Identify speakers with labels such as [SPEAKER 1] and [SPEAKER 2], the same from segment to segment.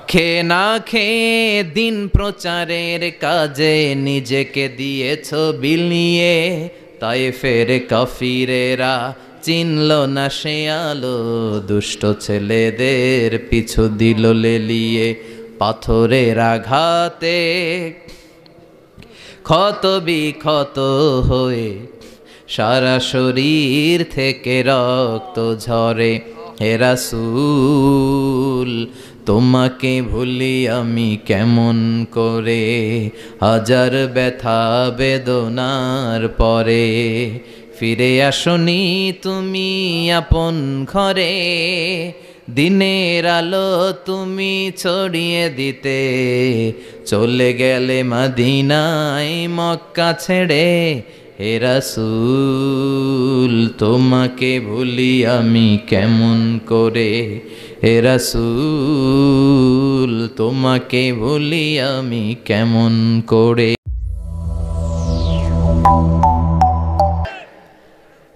[SPEAKER 1] খেয়ে না খেয়ে দিন প্রচারের কাজে নিজেকে দিয়েছ বিলিয়ে, তায়েফের কাফিরেরা চিনল না সে আলো, দুষ্ট ছেলেদের পিছু দিল লেলিয়ে। পাথরের আঘাতে ক্ষত বিক্ষত হয়ে সারা শরীর থেকে রক্ত ঝরে। হে রাসূল তোমাকে ভুলি আমি কেমন করে, হাজার ব্যথা বেদনার পরে। ফিরে আসনি তুমি আপন ঘরে, দিনের আলো তুমি ছড়িয়ে দিতে। চলে গেলে মদিনায় মক্কা ছেড়ে। হে রাসূল তোমাকে ভুলি আমি কেমন করে, হে রাসূল তোমাকে ভুলি আমি কেমন করে।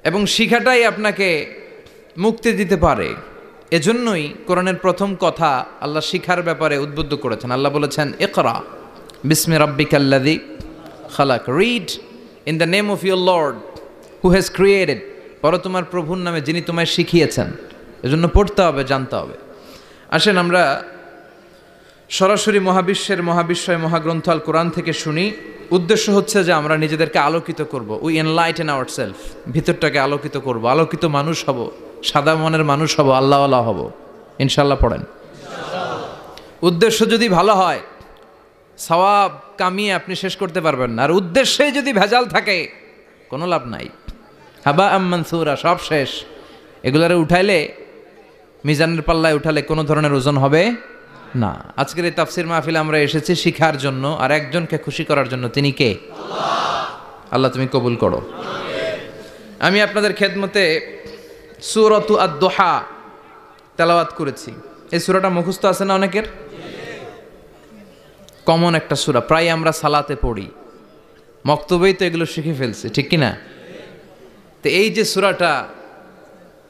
[SPEAKER 1] এবং শিখাটাই আপনাকে মুক্তি দিতে পারে। এজন্যই কোরআনের প্রথম কথা আল্লাহ শিখার ব্যাপারে উদ্বুদ্ধ করেছেন। আল্লাহ বলেছেন, ইকরা বিসমি রাব্বিকাল্লাযী খালাক, read in the name of your lord who has created, পড়ো তোমার প্রভুর নামে যিনি তোমায় শিখিয়েছেন। এজন্য পড়তে হবে, জানতে হবে। আসেন আমরা সরাসরি মহাবিশ্বয় মহাগ্রন্থ আল কোরআন থেকে শুনি। উদ্দেশ্য হচ্ছে যে আমরা নিজেদেরকে আলোকিত করব, উই এনলাইটেন আওয়ারসেলফ, ভিতরটাকে আলোকিত করব, আলোকিত মানুষ হব, সাদা মনের মানুষ হব, আল্লাহওয়ালা হব ইনশাল্লাহ। পড়েন। উদ্দেশ্য যদি ভালো হয় সওয়াব কামিয়ে আপনি শেষ করতে পারবেন না, আর উদ্দেশ্যে যদি ভেজাল থাকে কোনো লাভ নাই। হাবা মানসুরা, সব শেষ। এগুলারে উঠাইলে, মিজানের পাল্লায় উঠালে কোনো ধরনের ওজন হবে না। আজকের এই তাফসির মাহফিলে আমরা এসেছি শিখার জন্য আর একজনকে খুশি করার জন্য। তিনি কে? আল্লাহ তুমি কবুল করো। আমি আপনাদের খেদমতে সূরাতু আদ-দুহা তেলাওয়াত করেছি। এই সূরাটা মুখস্থ আছে না অনেকের? কমন একটা সূরা, প্রায় আমরা সালাতে পড়ি, মক্তবেই তো এগুলো শিখে ফেলছি, ঠিক কি না? তো এই যে সূরাটা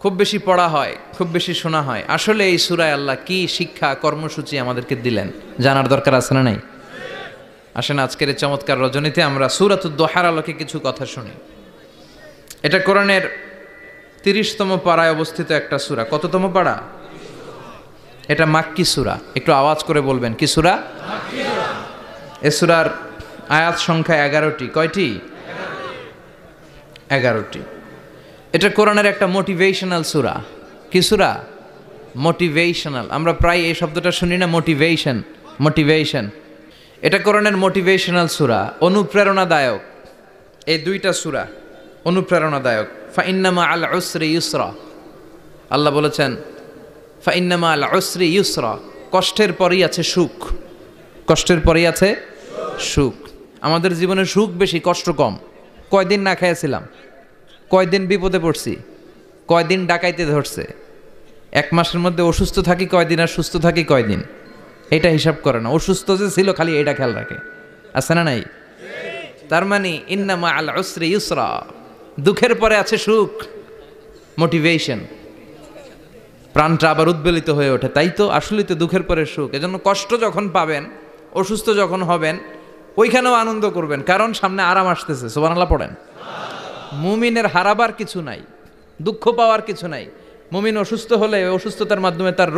[SPEAKER 1] খুব বেশি পড়া হয়, খুব বেশি শোনা হয়, আসলে এই সূরায় আল্লাহ কি শিক্ষা কর্মসূচি আমাদেরকে দিলেন জানার দরকার আছে না নাই? আসেন আজকের এই চমৎকার রজনীতে আমরা সূরাতুদ দুহার আলোকে কিছু কথা শুনি। এটা কোরআনের 30তম পারায় অবস্থিত একটা সূরা। কততম পারা? এটা মাক্কি সূরা। একটু আওয়াজ করে বলবেন, কি সূরা? মাক্কি সূরা। এই সূরার আয়াত সংখ্যা 11টি। কয়টি? 11টি। এটা কোরআনের একটা মোটিভেশনাল সূরা। কি সূরা? মোটিভেশনাল। আমরা প্রায় এই শব্দটা শুনি না, মোটিভেশন। এটা কোরআনের মোটিভেশনাল সূরা, অনুপ্রেরণাদায়ক। এই দুইটা সূরা অনুপ্রেরণাদায়ক। ফাইন্না মাআল উসরি ইউসরা, আল্লাহ বলেছেন ফাইন্না মাআল উসরি ইউসরা, কষ্টের পরেই আছে সুখ। কষ্টের পরেই আছে সুখ। আমাদের জীবনে সুখ বেশি, কষ্ট কম। কয়দিন না খেয়েছিলাম, কয়দিন বিপদে পড়ছি, কয়দিন ডাকাইতে ধরছে, 1 মাসের মধ্যে অসুস্থ থাকি কয়দিন আর সুস্থ থাকি কয়দিন, এটা হিসাব করে না। অসুস্থ যে ছিল খালি এটা খেয়াল রাখে, আছে না নাই? তার মানে ইন্না মাআল উসরি ইউসরা, দুঃখের পরে আছে সুখ, মোটিভেশন। প্রাণটা আবার উদ্বেলিত হয়ে ওঠে, তাই তো আসলেই তো দুঃখের পরে সুখ। এজন্য কষ্ট যখন পাবেন, অসুস্থ যখন হবেন, ওইখানেও আনন্দ করবেন, কারণ সামনে আরাম আসতেছে। সুবহানাল্লাহ পড়েন। মুমিনের হারাবার কিছু নাই, দুঃখ পাওয়ার কিছু নাই। মুমিন অসুস্থ হলে অসুস্থতার মাধ্যমে তার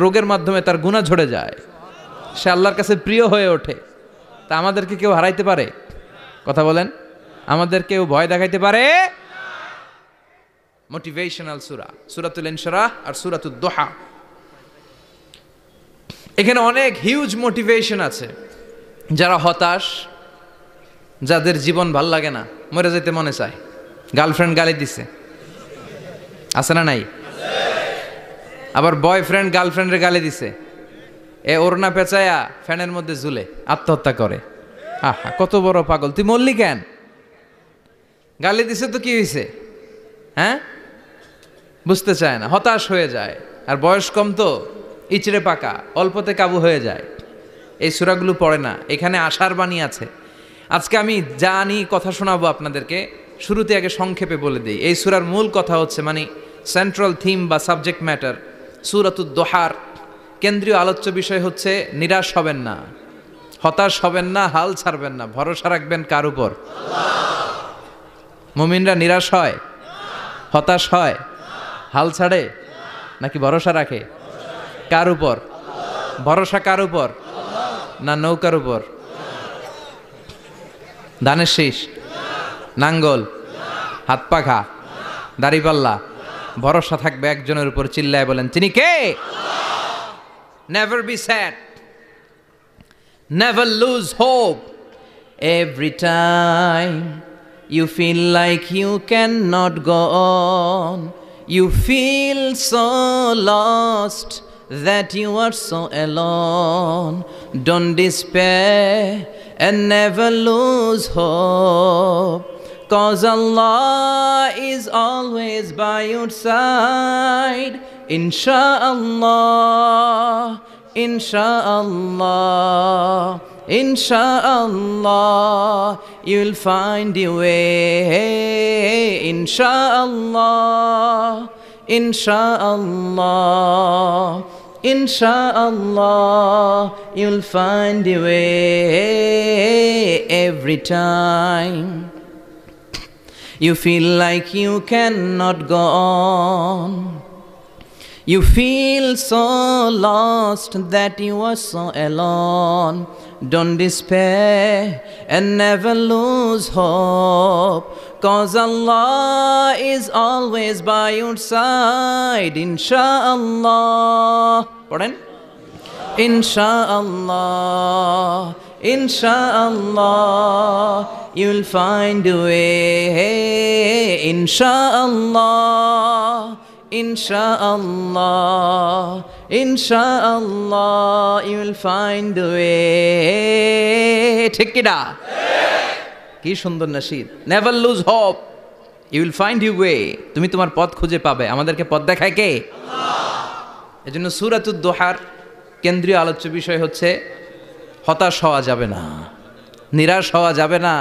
[SPEAKER 1] রোগের মাধ্যমে তার গুনাহ ঝরে যায়, সে আল্লাহর কাছে প্রিয় হয়ে ওঠে। তা আমাদেরকে কেউ হারাইতে পারে? কথা বলেন, আমাদের কেউ ভয় দেখাইতে পারে? মোটিভেশনাল সূরা, সূরাতুল ইনশিরাহ আর সূরাতুদ দুহা। এখানে অনেক হিউজ মোটিভেশন আছে। যারা হতাশ, যাদের জীবন ভাল লাগে না, মরে যেতে মনে চায়, গার্লফ্রেন্ড গালি দিছে, আছে না নাই? আবার বয়ফ্রেন্ড গার্লফ্রেন্ডের গালি দিছে, এ ওড়না পেঁচায়া ফ্যানের মধ্যে ঝুলে আত্মহত্যা করে। আহা, কত বড় পাগল, তুই মরলি কেন? গালি দিছে তো কি হয়েছে? হ্যাঁ, বুঝতে চায় না, হতাশ হয়ে যায়। আর বয়স কম তো, ইচড়ে পাকা, অল্পতে কাবু হয়ে যায়। এই সূরাগুলো পড়ে না। এখানে আশার বাণী আছে। আজকে আমি জানি কথা শোনাবো আপনাদেরকে, শুরুতে আগে সংক্ষেপে বলে দিই। এই সূরার মূল কথা হচ্ছে, মানে সেন্ট্রাল থিম বা সাবজেক্ট ম্যাটার, সূরাতুদ দুহার কেন্দ্রীয় আলোচ্য বিষয় হচ্ছে নিরাশ হবেন না, হতাশ হবেন না, হাল ছাড়বেন না, ভরসা রাখবেন কার উপর? মুমিনরা নিরাশ হয়, হতাশ হয়, হাল ছাড়ে নাকি ভরসা রাখে? কার উপর ভরসা? কার উপর? না নৌকার উপর, ধানের শীষ, নাঙ্গল, হাত পাখা, দাড়িপাল্লা? ভরসা থাকবে একজনের উপর। চিল্লায় বলেন তিনি কে? Never be sad, never lose hope. Every time you feel like you cannot go on, you feel so lost that you are so alone. Don't despair and never lose hope, 'cause Allah is always by your side. Insha'Allah, Insha'Allah, Insha'Allah, you'll find your way. Insha'Allah, Insha'Allah, Insha'Allah, you'll find your way. Every time you feel like you cannot go on, you feel so lost that you are so alone. Don't despair and never lose hope, 'cause Allah is always by your side. Insha'Allah, পড়েন, Insha'Allah, Insha'Allah, you'll find a way. Insha'Allah, Insha'Allah, Insha'Allah, you'll find a way. ঠিক কি না? কি সুন্দর nasheed. Never lose hope, you will find your way. তুমি তোমার পথ খুঁজে পাবে। আমাদেরকে পথ দেখায় কে? আল্লাহ। এজন্য সূরাতুদ দুহার কেন্দ্রীয় আলোচ্য বিষয় হচ্ছে হতাশ হওয়া যাবে না, নিরাশ হওয়া যাবে না,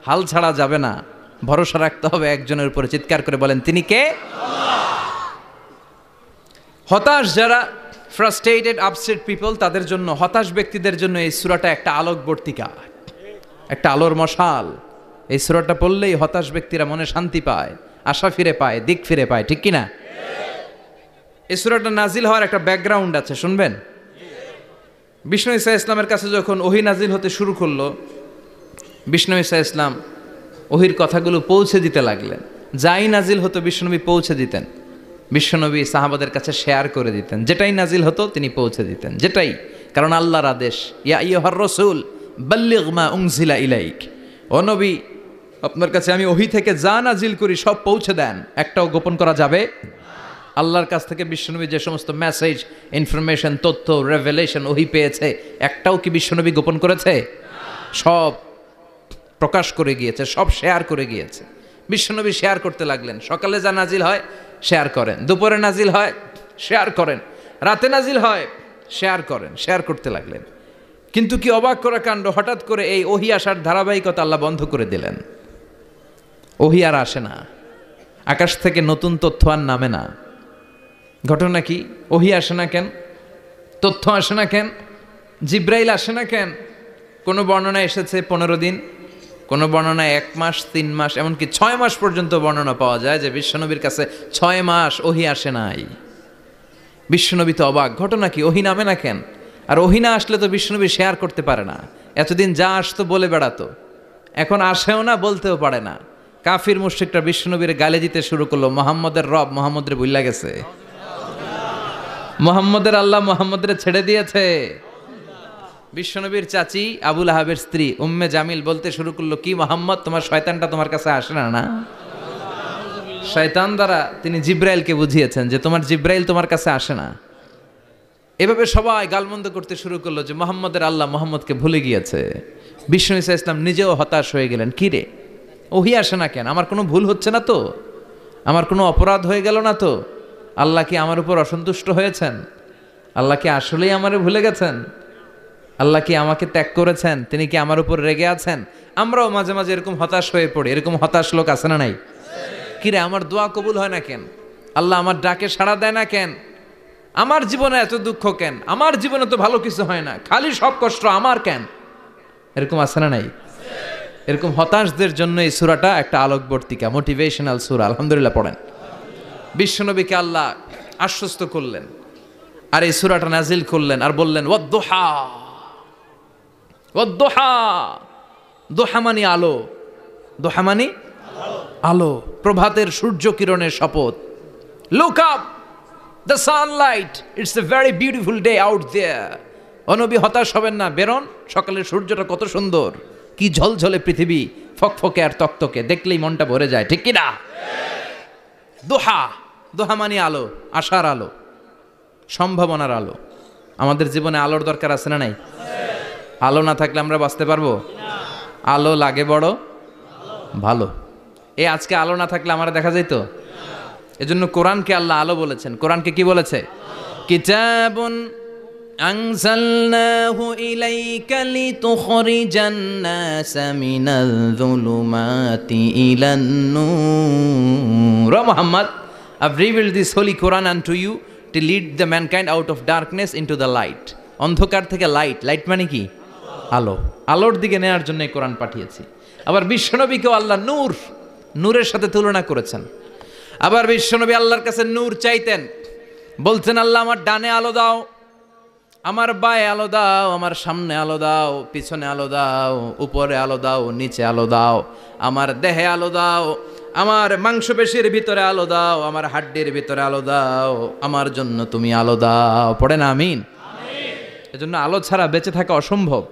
[SPEAKER 1] হাল ছাড়া যাবে না, ভরসা রাখতে হবে একজনের উপরে। চিৎকার করে বলেন তিনি কে? হতাশ যারা, ফ্রাস্ট্রেটেড আপসেট পিপল, তাদের জন্য, হতাশ ব্যক্তিদের জন্য এই সূরাটা একটা আলোকবর্তিকা, একটা আলোর মশাল। এই সূরাটা পড়লেই হতাশ ব্যক্তিরা মনে শান্তি পায়, আশা ফিরে পায়, দিক ফিরে পায়। ঠিক কি না? এই সূরাটা নাজিল হওয়ার একটা ব্যাকগ্রাউন্ড আছে, শুনবেন। বিষ্ণু ঈসা ইসলামের কাছে যখন ওহী নাজিল হতে শুরু করলো, বিষ্ণু ঈসা ইসলাম ওহির কথাগুলো পৌঁছে দিতে লাগলেন। যাই নাজিল হতো বিশ্বনবী পৌঁছে দিতেন। বিশ্বনবী সাহাবাদের কাছে শেয়ার করে দিতেন, যেটাই নাজিল হতো তিনি পৌঁছে দিতেন, যেটাই। কারণ আল্লাহর আদেশ, ইয়া আইয়ুহার রাসূল বাল্লিগ মা উনজিলা ইলাইক, ও নবী আপনার কাছে আমি ওহী থেকে যা নাজিল করি সব পৌঁছে দেন, একটাও গোপন করা যাবে। আল্লাহর কাছ থেকে বিশ্বনবী যে সমস্ত মেসেজ, ইনফরমেশন, তথ্য, রেভেলেশন ওহী পেয়েছে, একটাও কি বিশ্বনবী গোপন করেছে? সব প্রকাশ করে গিয়েছে, সব শেয়ার করে গিয়েছে। বিশ্বনবী শেয়ার করতে লাগলেন। সকালে যা নাজিল হয় শেয়ার করেন, দুপুরে নাজিল হয় শেয়ার করেন, রাতে নাজিল হয় শেয়ার করেন, শেয়ার করতে লাগলেন। কিন্তু কি অবাক করা কাণ্ড, হঠাৎ করে এই ওহী আসার ধারাবাহিকতা আল্লাহ বন্ধ করে দিলেন। ওহী আর আসে না, আকাশ থেকে নতুন তথ্য আর নামে না। ঘটনা কি? ওহী আসে না কেন? তথ্য আসে না কেন? জিব্রাইল আসে না কেন? কোনো বর্ণনায় এসেছে 15 দিন, কোনো বর্ণনায় 1 মাস, 3 মাস, এমনকি 6 মাস পর্যন্ত বর্ণনা পাওয়া যায় যে বিশ্বনবীর কাছে 6 মাস ওহী আসে নাই। বিশ্বনবী তো অবাক, ঘটনা কি? ওহী নামে না কেন? আর ওহী না আসলে তো বিশ্বনবী শেয়ার করতে পারে না। এতদিন যা আসতো বলে বেড়াতো, এখন আসেও না, বলতেও পারে না। কাফির মুশরিকরা বিশ্বনবীর গালে দিতে শুরু করলো, মুহাম্মদের রব মুহাম্মদের ভুইলা গেছে, মুহাম্মদের আল্লাহ মুহাম্মদের ছেড়ে দিয়েছে। বিশ্বনবীর চাচি আবু লাহাবের স্ত্রী উম্মে জামিল বলতে শুরু করলো, কি মুহাম্মদ, তোমার শয়তানটা তোমার কাছে আসে না? না, শয়তান দ্বারা তিনি জিব্রাইলকে বুঝিয়েছেন যে তোমার জিব্রাইল তোমার কাছে আসে না। এভাবে সবাই গালমন্দ করতে শুরু করলো যে মুহাম্মদের আল্লাহ মুহাম্মদকে ভুলে গিয়েছে। বিষ্ণু ঈসা ইসলাম নিজেও হতাশ হয়ে গেলেন। কি রে, ওহী আসে না কেন? আমার কোনো ভুল হচ্ছে না তো? আমার কোনো অপরাধ হয়ে গেল না তো? আল্লাহ কি আমার উপর অসন্তুষ্ট হয়েছেন? আল্লাহ কি আসলেই আমারে ভুলে গেছেন? আল্লাহ কি আমাকে ত্যাগ করেছেন? তিনি কি আমার উপর রেগে আছেন? আমরাও মাঝে মাঝে এরকম হতাশ হয়ে পড়ি। এরকম হতাশ লোক আছে না নাই? কিরে, আমার দোয়া কবুল হয় না কেন? আল্লাহ আমার ডাকে সাড়া দেয় না কেন? আমার জীবনে এত দুঃখ কেন, আমার জীবনে তো ভালো কিছু হয় না, খালি সব কষ্ট আমার কেন? এরকম আছে না নাই? এরকম হতাশদের জন্য এই সূরাটা একটা আলোকবর্তিকা, মোটিভেশনাল সূরা। আলহামদুলিল্লাহ পড়েন। বিশ্বনবীকে আল্লাহ আশ্বস্ত করলেন আর এই সূরাটা নাজিল করলেন আর বললেন ওয়াদ-দুহা, ওয়াদ-দুহা। দুহা মানে আলো, দুহা মানে আলো, প্রভাতের সূর্য কিরণের শপথ। Look up the sunlight, it's a very beautiful day out there. ও নবী হতাশ হবেন না, বেরোন, সকালের সূর্যটা কত সুন্দর, কি ঝলঝলে পৃথিবী, ফকফকে আর তকতকে, দেখলেই মনটা ভরে যায়, ঠিক কি না? দোহা, দোহা মানে আলো, আশার আলো, সম্ভাবনার আলো। আমাদের জীবনে আলোর দরকার আছে না নাই? আলো না থাকলে আমরা বাঁচতে পারবো? আলো লাগে বড় ভালো। এই আজকে আলো না থাকলে আমরা দেখা যাইত? এজন্য কোরআনকে আল্লাহ আলো বলেছেন। কোরআনকে কি বলেছে? কিতাবুন আনজালনাহু ইলাইকা লিতুখরিজান নাসা মিনাল যুলুমাতি ইলান নূর। ও Muhammad, I've revealed this holy Quran unto you to lead the mankind out of darkness into the light. অন্ধকার থেকে লাইট, লাইট মানে কি? আলো, আলোর দিকে নেয়ার জন্য এই কোরআন পাঠিয়েছি। আবার বিশ্বনবীকেও আল্লাহ নূর, নূরের সাথে তুলনা করেছেন। আবার বিশ্বনবী আল্লাহর কাছে নূর চাইতেন, বলতেন আল্লাহ আমার ডানে আলো দাও, আমার বায়ে আলো দাও, আমার সামনে আলো দাও, পিছনে আলো দাও, উপরে আলো দাও, নিচে আলো দাও, আমার দেহে আলো দাও, আমার মাংসপেশির ভিতরে আলো দাও, আমার হাড্ডির ভিতরে আলো দাও, আমার জন্য তুমি আলো দাও। পড়ে না আমিন? এজন্য আলো ছাড়া বেঁচে থাকা অসম্ভব।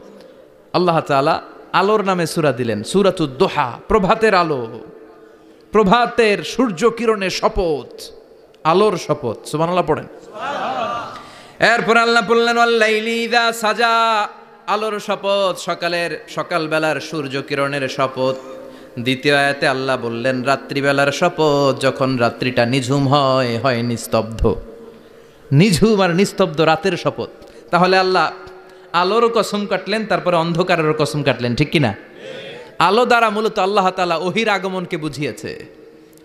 [SPEAKER 1] আল্লাহ তাআলা আলোর নামে সূরা দিলেন, সূরাতুদ দুহা, প্রভাতের আলো, প্রভাতের সূর্য কিরণের শপথ, আলোর শপথ। সুবহানাল্লাহ পড়েন। এরপর আল্লাহ বললেন ওয়াল্লাইলি ইযা সাজা, আলোর শপথ, সকালের সকালবেলার সূর্য কিরণের শপথ। দ্বিতীয় আয়াতে আল্লাহ বললেন রাত্রিবেলার শপথ, যখন রাত্রিটা নিঝুম হয়, হয় নিস্তব্ধ, নিঝুম আর নিস্তব্ধ রাতের শপথ। তাহলে আল্লাহ আলোরও কসম কাটলেন, তারপরে অন্ধকারেরও কসম কাটলেন, ঠিক কিনা? আলো দ্বারা মূলত আল্লাহ তাআলা ওহির আগমনকে বুঝিয়েছে,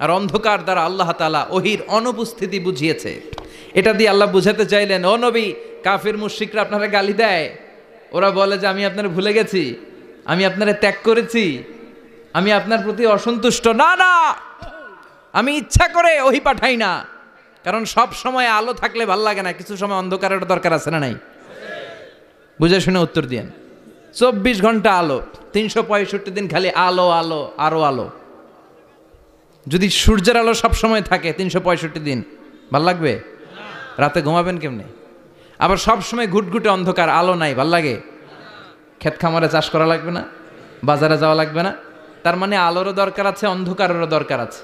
[SPEAKER 1] আর অন্ধকার দ্বারা আল্লাহ তাআলা ওহির অনুপস্থিতি বুঝিয়েছে। এটা দিয়ে আল্লাহ বুঝাতে চাইলেন, ও নবী, কাফির মুশরিকরা আপনারা গালি দেয়, ওরা বলে যে আমি আপনারা ভুলে গেছি, আমি আপনারা ত্যাগ করেছি, আমি আপনার প্রতি অসন্তুষ্ট। না না, আমি ইচ্ছা করে ওহি পাঠাই না, কারণ সব সময় আলো থাকলে ভাল লাগে না, কিছু সময় অন্ধকারের দরকার আছে না নাই? বুঝে শুনে উত্তর দিয়েন। 24 ঘন্টা আলো, 365 দিন খালি আলো আলো আরো আলো। যদি সূর্যের আলো সব সময় থাকে 365 দিন, ভাল লাগবে? রাতে ঘুমাবেন কেমনে? আবার সব সময় ঘুটঘুটে অন্ধকার, আলো নাই, ভাল লাগে? ক্ষেত খামারে চাষ করা লাগবে না, বাজারে যাওয়া লাগবে না। তার মানে আলোরও দরকার আছে, অন্ধকারেরও দরকার আছে।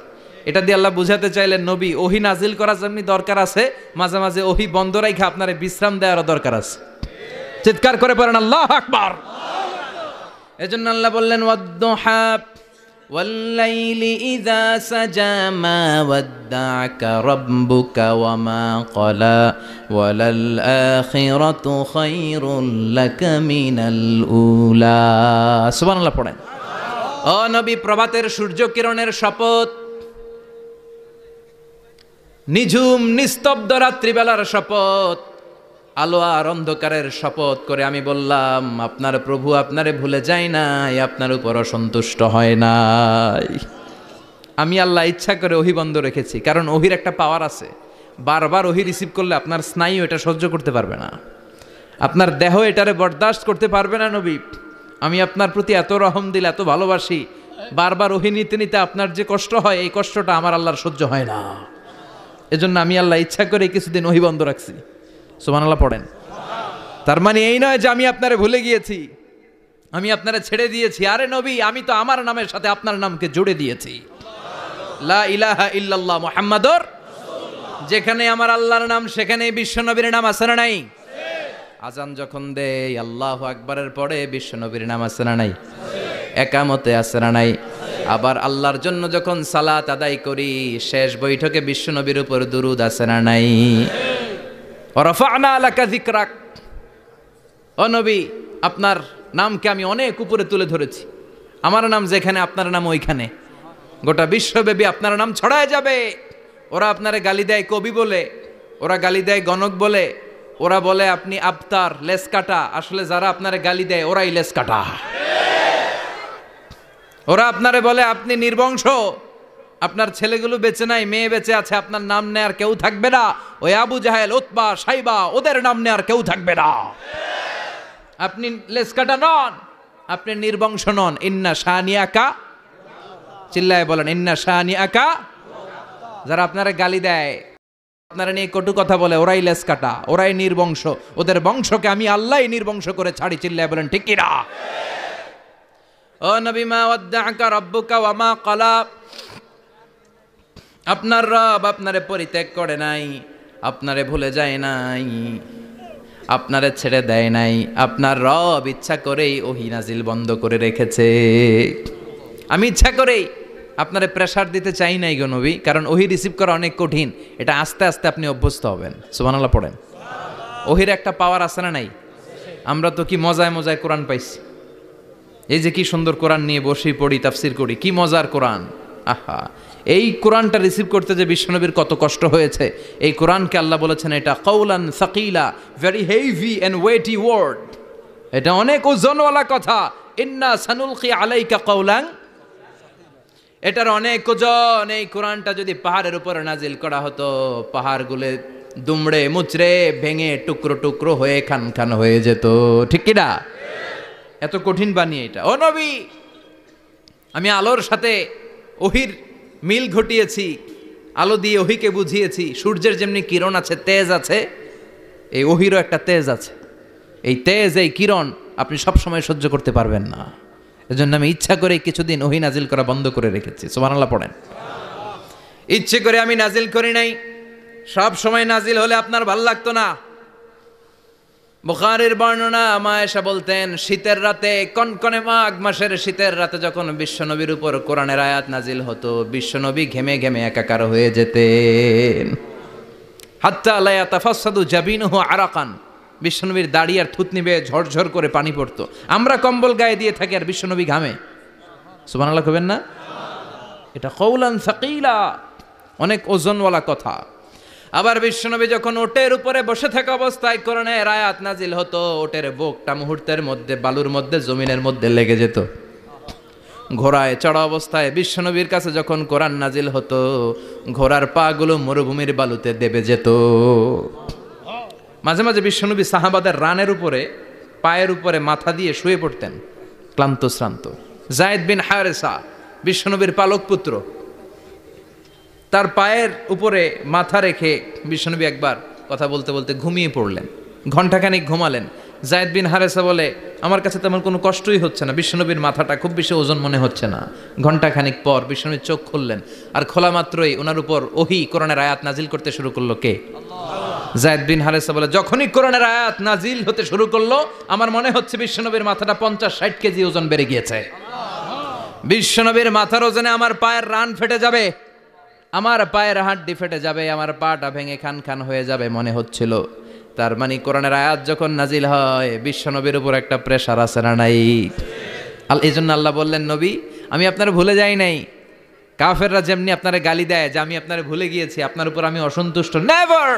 [SPEAKER 1] এটা দিয়ে আল্লাহ বুঝাতে চাইলেন, নবী, ওহি নাজিল করা যেমনি দরকার আছে, মাঝে মাঝে ওহি বন্ধ রাইখা আপনারে বিশ্রাম দেওয়ারও দরকার আছে। চিৎকার করে পড়েন আল্লাহু আকবার। এজন্য আল্লাহ বললেন ওয়াদ-দুহা ওয়াল-লাইলি ইযা সাজা মা ওয়াদ্দা'আকা রাব্বুকা ওয়া মা ক্বালা ওয়ালাল আখিরাতু খায়রুল লাকা মিনাল উলা। সুবহানাল্লাহ পড়েন। ও নবী, প্রভাতের সূর্য কিরণের শপথ, নিঝুম নিস্তব্ধ রাত্রিবেলার শপথ, আলো আর অন্ধকারের শপথ করে আমি বললাম, আপনার প্রভু আপনারে ভুলে যায় নাই, আপনার উপর অসন্তুষ্ট হয় নাই। আমি আল্লাহ ইচ্ছা করে ওহি বন্ধ রেখেছি, কারণ ওহির একটা পাওয়ার আছে, বারবার ওহি রিসিভ করলে আপনার স্নায়ু এটা সহ্য করতে পারবে না, আপনার দেহ এটারে বরদাস্ত করতে পারবে না। নবী, আমি আপনার প্রতি এত রহম দিল, এত ভালোবাসি, বারবার ওহি নিতে নিতে আপনার যে কষ্ট হয়, এই কষ্টটা আমার আল্লাহর সহ্য হয় না। এজন্য আমি আল্লাহ ইচ্ছা করে কিছুদিন ওহি বন্ধ রাখছি। সুবহানাল্লাহ পড়েন। তার মানে এই নয় যে আমি আপনারে ভুলে গিয়েছি, আমি আপনারে ছেড়ে দিয়েছি। আরে নবী, আমি তো আমার নামের সাথে আপনার নামকে জুড়ে দিয়েছি, লা ইলাহা ইল্লাল্লাহ মুহাম্মাদুর রাসূলুল্লাহ। যেখানে আমার আল্লাহর নাম, সেখানেই বিশ্ব নবীর নাম আছে না নাই? আজান যখন দেই আল্লাহু আকবারের পরে বিশ্ব নবীর নাম আছে না নাই? একামতে আছে না নাই? আবার আল্লাহর জন্য যখন সালাত আদায় করি, শেষ বৈঠকে বিশ্ব নবীর উপর দুরূদ আছে না নাই? রাফা'না লাকা যিকরাক। ও নবী, আপনার নামকে আমি অনেক উপরে তুলে ধরেছি, আমার নাম যেখানে আপনার নাম ওইখানে, গোটা বিশ্বব্যাপী আপনার নাম ছড়ায় যাবে। ওরা আপনারে গালি দেয় কবি বলে, ওরা গালি দেয় গণক বলে, ওরা বলে আপনি আবতার, লেস কাটা। আসলে যারা আপনারে গালি দেয় ওরাই লেস কাটা। ওরা আপনারে বলে আপনি নির্বংশ, আপনার ছেলেগুলো বেঁচে নাই, মেয়ে বেঁচে আছে, আপনার নাম নেয়ার কেউ থাকবে না। ওই আবু জাহেল, উতবা, সাইবা, ওদের নাম নেয়ার কেউ থাকবে না। আপনি লেস কাটা নন, আপনি নির্বংশ নন। ইন্না শানিয়াকা, চিল্লায় বলেন ইন্না শানিয়াকা। যারা আপনারা গালি দেয়, আপনারা নিয়ে কটু কথা বলে, ওরাই লেস কাটা, ওরাই নির্বংশ, ওদের বংশকে আমি আল্লাহই নির্বংশ করে ছাড়ি। চিল্লায় বলেন ঠিক কিনা? ও নবী, মা ওয়াদ্দাআকা রাব্বুকা ওয়া মা ক্বালা। আপনার রব আপনারে পরিত্যাগ করে নাই, আপনারে ভুলে যায় নাই, আপনারে ছেড়ে দেয় নাই। আপনার রব ইচ্ছা করেই ওহী নাজিল বন্ধ করে রেখেছে। আমি ইচ্ছা করেই আপনারে প্রেসার দিতে চাই নাই গো নবী, কারণ ওহী রিসিভ করা অনেক কঠিন। এটা আস্তে আস্তে আপনি অভ্যস্ত হবেন। সুবহানাল্লাহ পড়েন। ওহীর একটা পাওয়ার আছে না নাই? আমরা তো কি মজায় মজায় কোরআন পাইছি। এই যে কি সুন্দর কোরআন নিয়ে বসি, পড়ি, তাফসির করি, কি মজার কোরআন। আহা, এই কোরআনটা রিসিভ করতে যে বিশ্বনবীর কত কষ্ট হয়েছে। এই কোরআনকে আল্লাহ বলেছেন এটা কাউলান সাকিলা, very heavy and weighty word. এটা অনেক ওজনওয়ালা কথা। ইন্না সানুলকি আলাইকা কাউলান, এটার অনেক ওজন। এই কোরআনটা যদি পাহাড়ের উপরে নাজিল করা হতো, পাহাড়গুলো দুমড়ে মুচড়ে ভেঙে টুকরো টুকরো হয়ে খান খান হয়ে যেত। ঠিক কিনা? এত কঠিন বানিয়ে এটা। ও নবী, আমি আলোর সাথে ওহির মিল ঘটিয়েছি, আলো দিয়ে ওহিকে বুঝিয়েছি। সূর্যের যেমনি কিরণ আছে, তেজ আছে, এই ওহিরও একটা তেজ আছে। এই তেজ, এই কিরণ আপনি সবসময় সহ্য করতে পারবেন না। এজন্য আমি ইচ্ছা করে কিছুদিন ওহি নাজিল করা বন্ধ করে রেখেছি। সুবহানাল্লাহ পড়েন। ইচ্ছে করে আমি নাজিল করি নাই। সব সময় নাজিল হলে আপনার ভাল লাগতো না। বুখারীর বর্ণনা, মা আয়েশা বলতেন শীতের রাতে, কনকনে মাঘ মাসের শীতের রাতে যখন বিশ্বনবীর উপর কোরআনের আয়াত নাজিল হতো, বিশ্বনবী ঘেমে ঘেমে একাকার হয়ে যেতেন। হাত্তা লা ইয়াতাফাসসাদু জাবিনুহু আরাকান, বিশ্বনবীর দাড়ি আর থুতনি বেয়ে ঝরঝর করে পানি পড়তো। আমরা কম্বল গায়ে দিয়ে থাকি আর বিশ্বনবী ঘামে। সুবহানাল্লাহ কইবেন না? এটা কওলান সাকিলা, অনেক ওজনওয়ালা কথা। আবার বিশ্বনবী যখন ওটের উপরে বসে থাকা অবস্থায় কোরআনের আয়াত নাজিল হতো, ওটের বুকটা মুহূর্তের মধ্যে বালুর মধ্যে, জমিনের মধ্যে লেগে যেত। ঘোড়ায় চড়া অবস্থায় বিশ্বনবীর কাছে যখন কোরআন নাজিল হতো, ঘোড়ার পা গুলো মরুভূমির বালুতে দেবে যেত। মাঝে মাঝে বিশ্বনবী সাহাবাদের রানের উপরে, পায়ের উপরে মাথা দিয়ে শুয়ে পড়তেন, ক্লান্ত শ্রান্ত। যায়েদ বিন হারেসা, বিশ্বনবীর পালক পুত্র, তার পায়ের উপরে মাথা রেখে বিশ্বনবী একবার কথা বলতে বলতে ঘুমিয়ে পড়লেন। ঘণ্টাখানিক ঘুমালেন। যায়েদ বিন হারেসা বলে, আমার কাছে তেমন কোনো কষ্টই হচ্ছে না, বিশ্বনবীর মাথাটা খুব বেশি ওজন মনে হচ্ছে না। ঘণ্টাখানিক পর বিশ্বনবীর চোখ খুললেন, আর খোলা মাত্রই ওনার উপর ওহী কোরআনের আয়াত নাজিল করতে শুরু করলো। কে? যায়েদ বিন হারেসা বলে, যখনই কোরআনের আয়াত নাজিল হতে শুরু করলো, আমার মনে হচ্ছে বিশ্বনবীর মাথাটা 50-60 কেজি ওজন বেড়ে গিয়েছে। বিশ্বনবীর মাথার ওজনে আমার পায়ের রান ফেটে যাবে, আমার পায়ের হাড্ডি ফেটে যাবে, আমার পাটা ভেঙে খান খান হয়ে যাবে মনে হচ্ছিল। তার মানে কোরআনের আয়াত যখন নাজিল হয়, বিশ্বনবীর উপর একটা প্রেশার আছে না নাই? এই জন্য আল্লাহ বললেন, নবী আমি আপনার ভুলে যাই নাই। কাফেররা যেমনি আপনারে গালি দেয় যে আমি আপনারে ভুলে গিয়েছি, আপনার উপর আমি অসন্তুষ্ট, নেভার,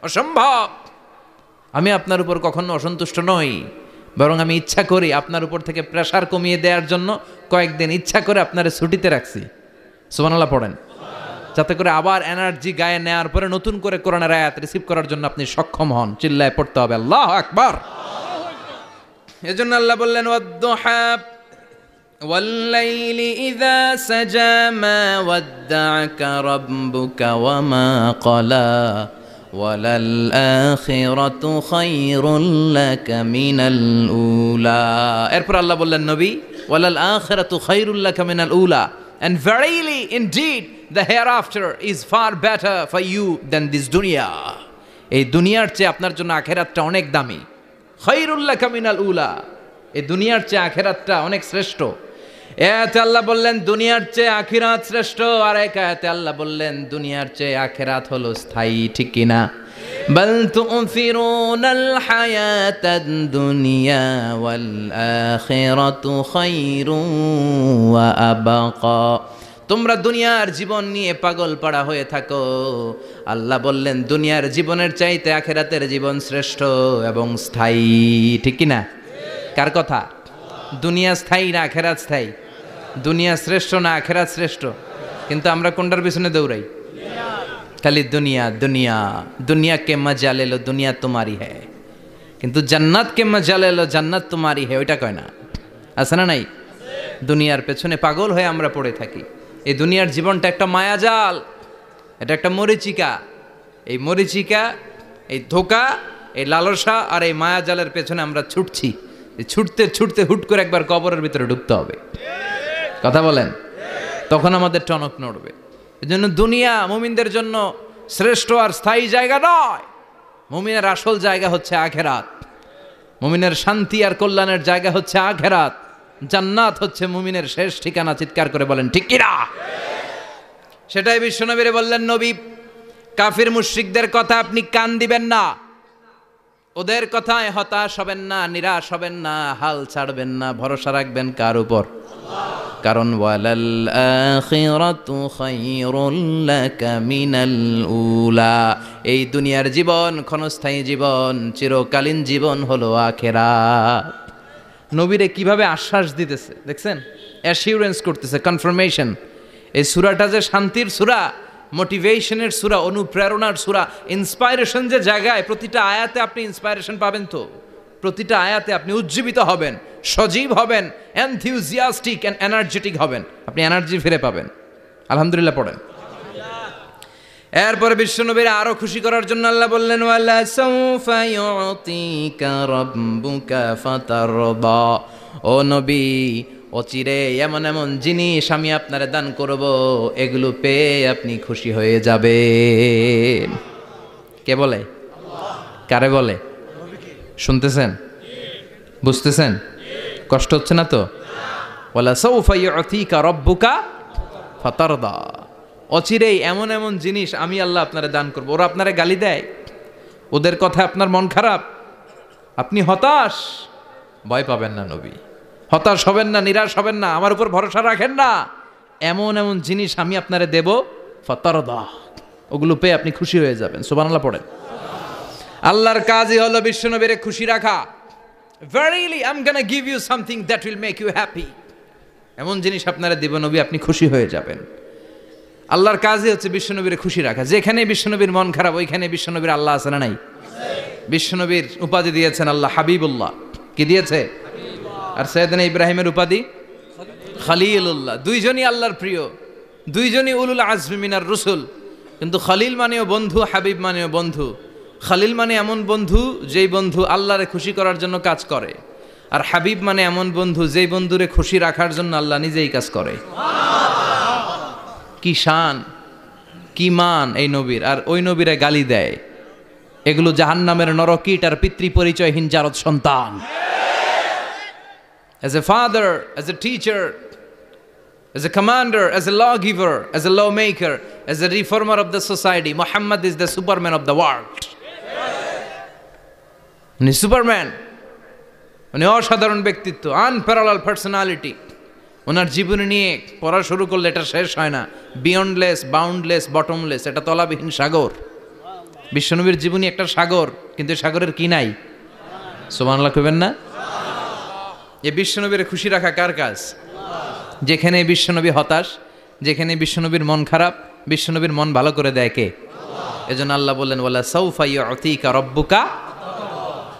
[SPEAKER 1] অসম্ভব। আমি আপনার উপর কখনো অসন্তুষ্ট নই, বরং আমি ইচ্ছা করি আপনার উপর থেকে প্রেশার কমিয়ে দেওয়ার জন্য কয়েকদিন ইচ্ছা করে আপনারে ছুটিতে রাখছি। সুবহানাল্লাহ পড়েন। যাতে করে আবার এনার্জি গায়ে নেওয়ার পরে নতুন করে কোরআনের আয়াত রিসিভ করার জন্য আপনি সক্ষম হন। চিল্লায় পড়তে হবে আল্লাহু আকবার। এজন্য আল্লাহ বললেন, ওয়াদ-দুহা ওয়াল-লাইলি ইযা সাজা মা ওয়াদ্দা'আকা রাব্বুকা ওয়া মা ক্বালা ওয়ালাল আখিরাতু খায়রুল লাকা মিনাল উলা। এরপর আল্লাহ বললেন, নবী ওয়ালাল আখিরাতু খায়রুল লাকা মিনাল উলা, and verily indeed the hereafter is far better for you than this dunya. এই দুনিয়ার চেয়ে আপনার জন্য আখিরাতটা অনেক দামি। খায়রুল লাকা মিনাল উলা, এই দুনিয়ার চেয়ে আখিরাতটা অনেক শ্রেষ্ঠ। এতে আল্লাহ বললেন দুনিয়ার চেয়ে আখিরাত শ্রেষ্ঠ, আর এক আয়াতে আল্লাহ বললেন দুনিয়ার চেয়ে আখিরাত হলো স্থায়ী। ঠিক কিনা? বাল তু'থিরুনাল হায়াতাদ দুনিয়া ওয়াল আখিরাতু খায়রুন ওয়া আবকা। তোমরা দুনিয়ার জীবন নিয়ে পাগল পাড়া হয়ে থাকো। আল্লাহ বললেন দুনিয়ার জীবনের চাইতে আখিরাতের জীবন শ্রেষ্ঠ এবং স্থায়ী। ঠিক কি না? কার কথা? দুনিয়া স্থায়ী না আখিরাত স্থায়ী? দুনিয়া শ্রেষ্ঠ না আখিরাত শ্রেষ্ঠ? কিন্তু আমরা কোনটার পিছনে দৌড়াই? খালি দুনিয়া দুনিয়া। দুনিয়া কে মজা লে লো, দুনিয়া তোমারি হ্যায়। কিন্তু জান্নাত কে মজা লে লো, জান্নাত তোমারি হ্যায়, ওইটা কয় না। আছে না নাই? দুনিয়ার পেছনে পাগল হয়ে আমরা পড়ে থাকি। এই দুনিয়ার জীবনটা একটা মায়াজাল, এটা একটা মরিচিকা। এই মরিচিকা, এই ধোঁকা, এই লালসা আর এই মায়াজালের পেছনে আমরা ছুটছি। ছুটতে ছুটতে হুট করে একবার কবরের ভিতরে ঢুকতে হবে। কথা বলেন, তখন আমাদের টনক নড়বে। এই জন্য দুনিয়া মুমিনদের জন্য শ্রেষ্ঠ আর স্থায়ী জায়গা নয়। মুমিনের আসল জায়গা হচ্ছে আখেরাত। মুমিনের শান্তি আর কল্যাণের জায়গা হচ্ছে আখেরাত। জান্নাত হচ্ছে মুমিনের শেষ ঠিকানা। চিৎকার করে বলেন ঠিক কিনা? সেটাই বিশ্বনবীরে বললেন, নবী কাফির মুশরিকদের কথা আপনি কান দিবেন না, ওদের কথায় হতাশ হবেন না, নিরাশ হবেন না, হাল ছাড়বেন না, ভরসা রাখবেন কার উপর? কারণ ওয়ালাল আখিরাতু খায়রুল লাকা মিনাল উলা, এই দুনিয়ার জীবন ক্ষণস্থায়ী জীবন, চিরকালীন জীবন হলো আখিরাত। নবীরে কিভাবে আশ্বাস দিতেছে দেখছেন? অ্যাসিউরেন্স করতেছে, কনফার্মেশন। এই সূরাটা যে শান্তির সূরা, মোটিভেশনের সূরা, অনুপ্রেরণার সূরা, ইন্সপাইরেশন যে জায়গায়, প্রতিটা আয়াতে আপনি ইন্সপাইরেশন পাবেন। তো প্রতিটা আয়াতে আপনি উজ্জীবিত হবেন, সজীব হবেন, এনথিউজিয়াস্টিক এন্ড এনার্জেটিক হবেন, আপনি এনার্জি ফিরে পাবেন। আলহামদুলিল্লাহ পড়েন। এরপরে বিশ্বনবীর আরো খুশি করার জন্য আল্লাহ বললেন, ওয়ালা সাউফা ইউতিকা রাব্বুকা ফাতারদা, ও নবী অচিরে এমন এমন জিনিস আমি আপনারে দান করব, এগুলো পেয়ে আপনি খুশি হয়ে যাবেন। কে বলে? কারে বলে? শুনতেছেন? বুঝতেছেন? কষ্ট হচ্ছে না তো? ওয়ালা সাউফা ইউতিকা রাব্বুকা ফাতারদা, অচিরেই এমন এমন জিনিস আমি আল্লাহ আপনারে দান করবো। ওরা আপনারে গালি দেয়, ওদের কথা আপনার মন খারাপ, আপনি হতাশ, ভয় পাবেন না নবী, হতাশ হবেন না, নিরাশ হবেন না, আমার উপর ভরসা রাখেন না। এমন এমন জিনিস আমি আপনারে দেব, ফাতারদা, ওগুলো পেয়ে আপনি খুশি হয়ে যাবেন। সুবহানাল্লাহ পড়েন। আল্লাহর কাজই হলো বিশ্বনবীরে খুশি রাখা। Verily I'm gonna give you something that will make you happy, এমন জিনিস আপনারা দেব নবী, আপনি খুশি হয়ে যাবেন। আল্লাহর কাজই হচ্ছে বিশ্বনবীরে খুশি রাখা। যেখানে বিশ্বনবীর মন খারাপ, ওইখানে বিশ্বনবীর আল্লাহ আছে না নাই? বিশ্বনবীর উপাধি দিয়েছেন আল্লাহ হাবিবুল্লাহ। কি দিয়েছে? আর সৈয়দনা ইব্রাহিমের উপাধি খলিলুল্লাহ। দুইজনই আল্লাহর প্রিয়, দুইজনই উলুল আজমি মিনার রসুল। কিন্তু খলিল মানেও বন্ধু, হাবিব মানেও বন্ধু। খলিল মানে এমন বন্ধু যেই বন্ধু আল্লাহরে খুশি করার জন্য কাজ করে, আর হাবিব মানে এমন বন্ধু যেই বন্ধুরে খুশি রাখার জন্য আল্লাহ নিজেই কাজ করে। কি শান, কি মান এই নবীর! আর ওই নবীরে গালি দেয়। এগুলো জাহান্নামের নরকীট আর পিতৃ পরিচয়হীন জারদ সন্তান। As a father, as a teacher, as a commander, as a lawgiver, as a lawmaker, as a reformer of the society, Muhammad is the Superman of the world. উনি সুপারম্যান, উনি অসাধারণ ব্যক্তিত্ব, আনপ্যারালাল পার্সোনালিটি। ওনার জীবনী নিয়ে পড়া শুরু করলে এটা শেষ হয় না। বিয়ন্ডলেস, বাউন্ডলেস, বটমলেস, এটা তলাবিহীন সাগর। বিশ্বনবীর জীবনী একটা সাগর, কিন্তু সাগরের কি নাই? সুবহানাল্লাহ কইবেন না? এই বিশ্বনবীর খুশি রাখা কার কাজ? যেখানে বিশ্বনবী হতাশ, যেখানে বিশ্বনবীর মন খারাপ, বিশ্বনবীর মন ভালো করে দেয় কে? এজন্য আল্লাহ বললেন, ওয়ালা সাউফা ইউতিকা রাব্বুকা,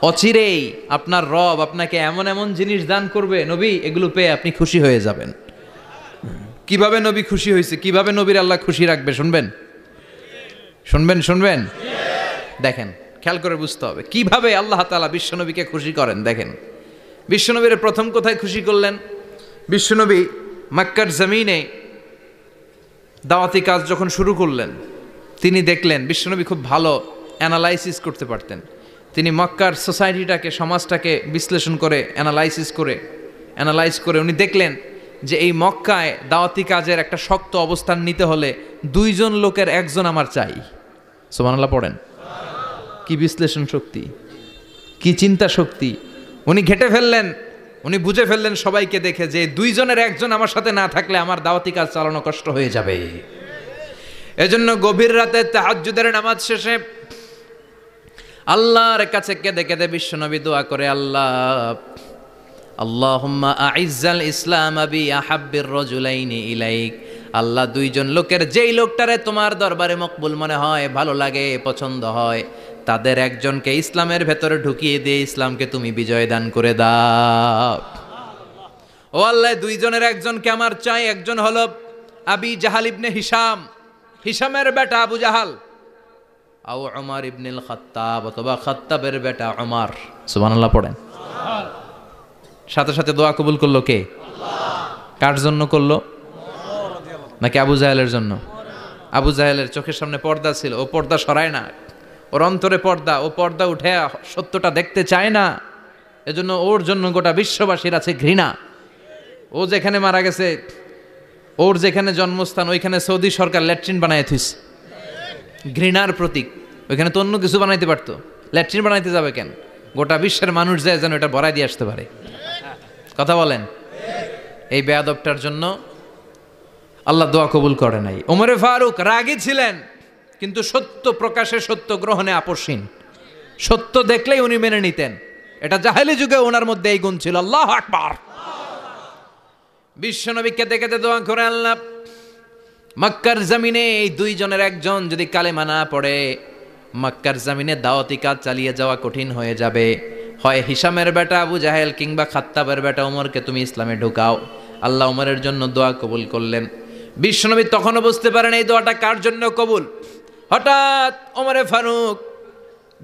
[SPEAKER 1] অচিরেই আপনার রব আপনাকে এমন এমন জিনিস দান করবে নবী, এগুলো পেয়ে আপনি খুশি হয়ে যাবেন। কিভাবে নবী খুশি হয়েছে, কিভাবে নবীর আল্লাহ খুশি রাখবে শুনবেন? শুনবেন শুনবেন? দেখেন, খেয়াল করে বুঝতে হবে কিভাবে আল্লাহ তাআলা বিশ্বনবীকে খুশি করেন। দেখেন, বিশ্বনবীর প্রথম কোথায় খুশি করলেন? বিশ্বনবী মক্কার জমিনে দাওয়াতি কাজ যখন শুরু করলেন, তিনি দেখলেন বিশ্বনবী খুব ভালো অ্যানালাইসিস করতে পারতেন। তিনি মক্কার সোসাইটিটাকে, সমাজটাকে বিশ্লেষণ করে অ্যানালাইজ করে উনি দেখলেন যে এই মক্কায় দাওয়াতি কাজের একটা শক্ত অবস্থান নিতে হলে দুইজন লোকের একজন আমার চাই। সুবহানাল্লাহ পড়েন। কি বিশ্লেষণ শক্তি, কি চিন্তা শক্তি! উনি ঘেটে ফেললেন উনি বুঝে ফেললেন সবাইকে দেখে যে দুইজনের একজন আমার সাথে না থাকলে আমার দাওয়াতি কাজ চালানো কষ্ট হয়ে যাবে। এজন্য গভীর রাতে তাহাজ্জুদের নামাজ শেষে আল্লাহর কাছে কেঁদে কেঁদে বিশ্বনবী দোয়া করে, আল্লাহ আল্লাহুম্মা আইজ্জাল ইসলাম বি আহাব্বির রাজুলাইনি ইলাইক, আল্লাহ দুইজন লোকের যেই লোকটারে তোমার দরবারে মকবুল মনে হয়, ভালো লাগে, পছন্দ হয়, তাদের একজনকে ইসলামের ভেতরে ঢুকিয়ে দিয়ে ইসলামকে তুমি বিজয় দান করে দাও। ও আল্লাহ, দুইজনের একজনকে আমার চাই। একজন হলো আবি জাহাল ইবনে হিশাম, হিশামের বেটা আবু জাহাল, আও উমর ইবনুল খাত্তাব, অথবা খাত্তাবের বেটা উমর। সুবহানাল্লাহ পড়েন। সাথে সাথে দোয়া কবুল করলো কে? কার জন্য করলো? নাকি আবু জাহেলের জন্য? আবু জাহেলের চোখের সামনে পর্দা ছিল, ও পর্দা সরায় না। ওর অন্তরে পর্দা, ও পর্দা উঠে সত্যটা দেখতে চায় না। এজন্য ওর জন্য গোটা বিশ্ববাসীর আছে ঘৃণা। ও যেখানে মারা গেছে, ওর যেখানে জন্মস্থান, ওইখানে সৌদি সরকার ল্যাট্রিন বানায় থুইছে, ঘৃণার প্রতীক। ওইখানে তো অন্য কিছু বানাইতে পারতো, ল্যাট্রিন বানাইতে যাবে কেন? গোটা বিশ্বের মানুষ যায় যেন এটা ভরাই দিয়ে আসতে পারে। কথা বলেন। এই বেয়াদবটার জন্য আল্লাহ দোয়া কবুল করে নাই। ওমরে ফারুক রাগী ছিলেন, কিন্তু সত্য প্রকাশে, সত্য গ্রহণে আপোষহীন। সত্য দেখলেই উনি মেনে নিতেন। এটা জাহেলি যুগে ওনার মধ্যে এই গুণ ছিল। আল্লাহু আকবার। বিশ্বনবী কেঁদে কেঁদে দোয়া করে, আল্লাহ মক্কার জমিনে এই দুইজনের একজন যদি কালেমা না পড়ে, মক্কার জমিনে দাওয়াতি কাজ চালিয়ে যাওয়া কঠিন হয়ে যাবে। হয় হিশামের বেটা আবু জাহেল কিংবা খাত্তাবের বেটা ওমরকে তুমি ইসলামে ঢুকাও। আল্লাহ ওমরের জন্য দোয়া কবুল করলেন। বিশ্বনবী তখনও বুঝতে পারেন এই দোয়াটা কার জন্য কবুল। হঠাৎ ওমরে ফারুক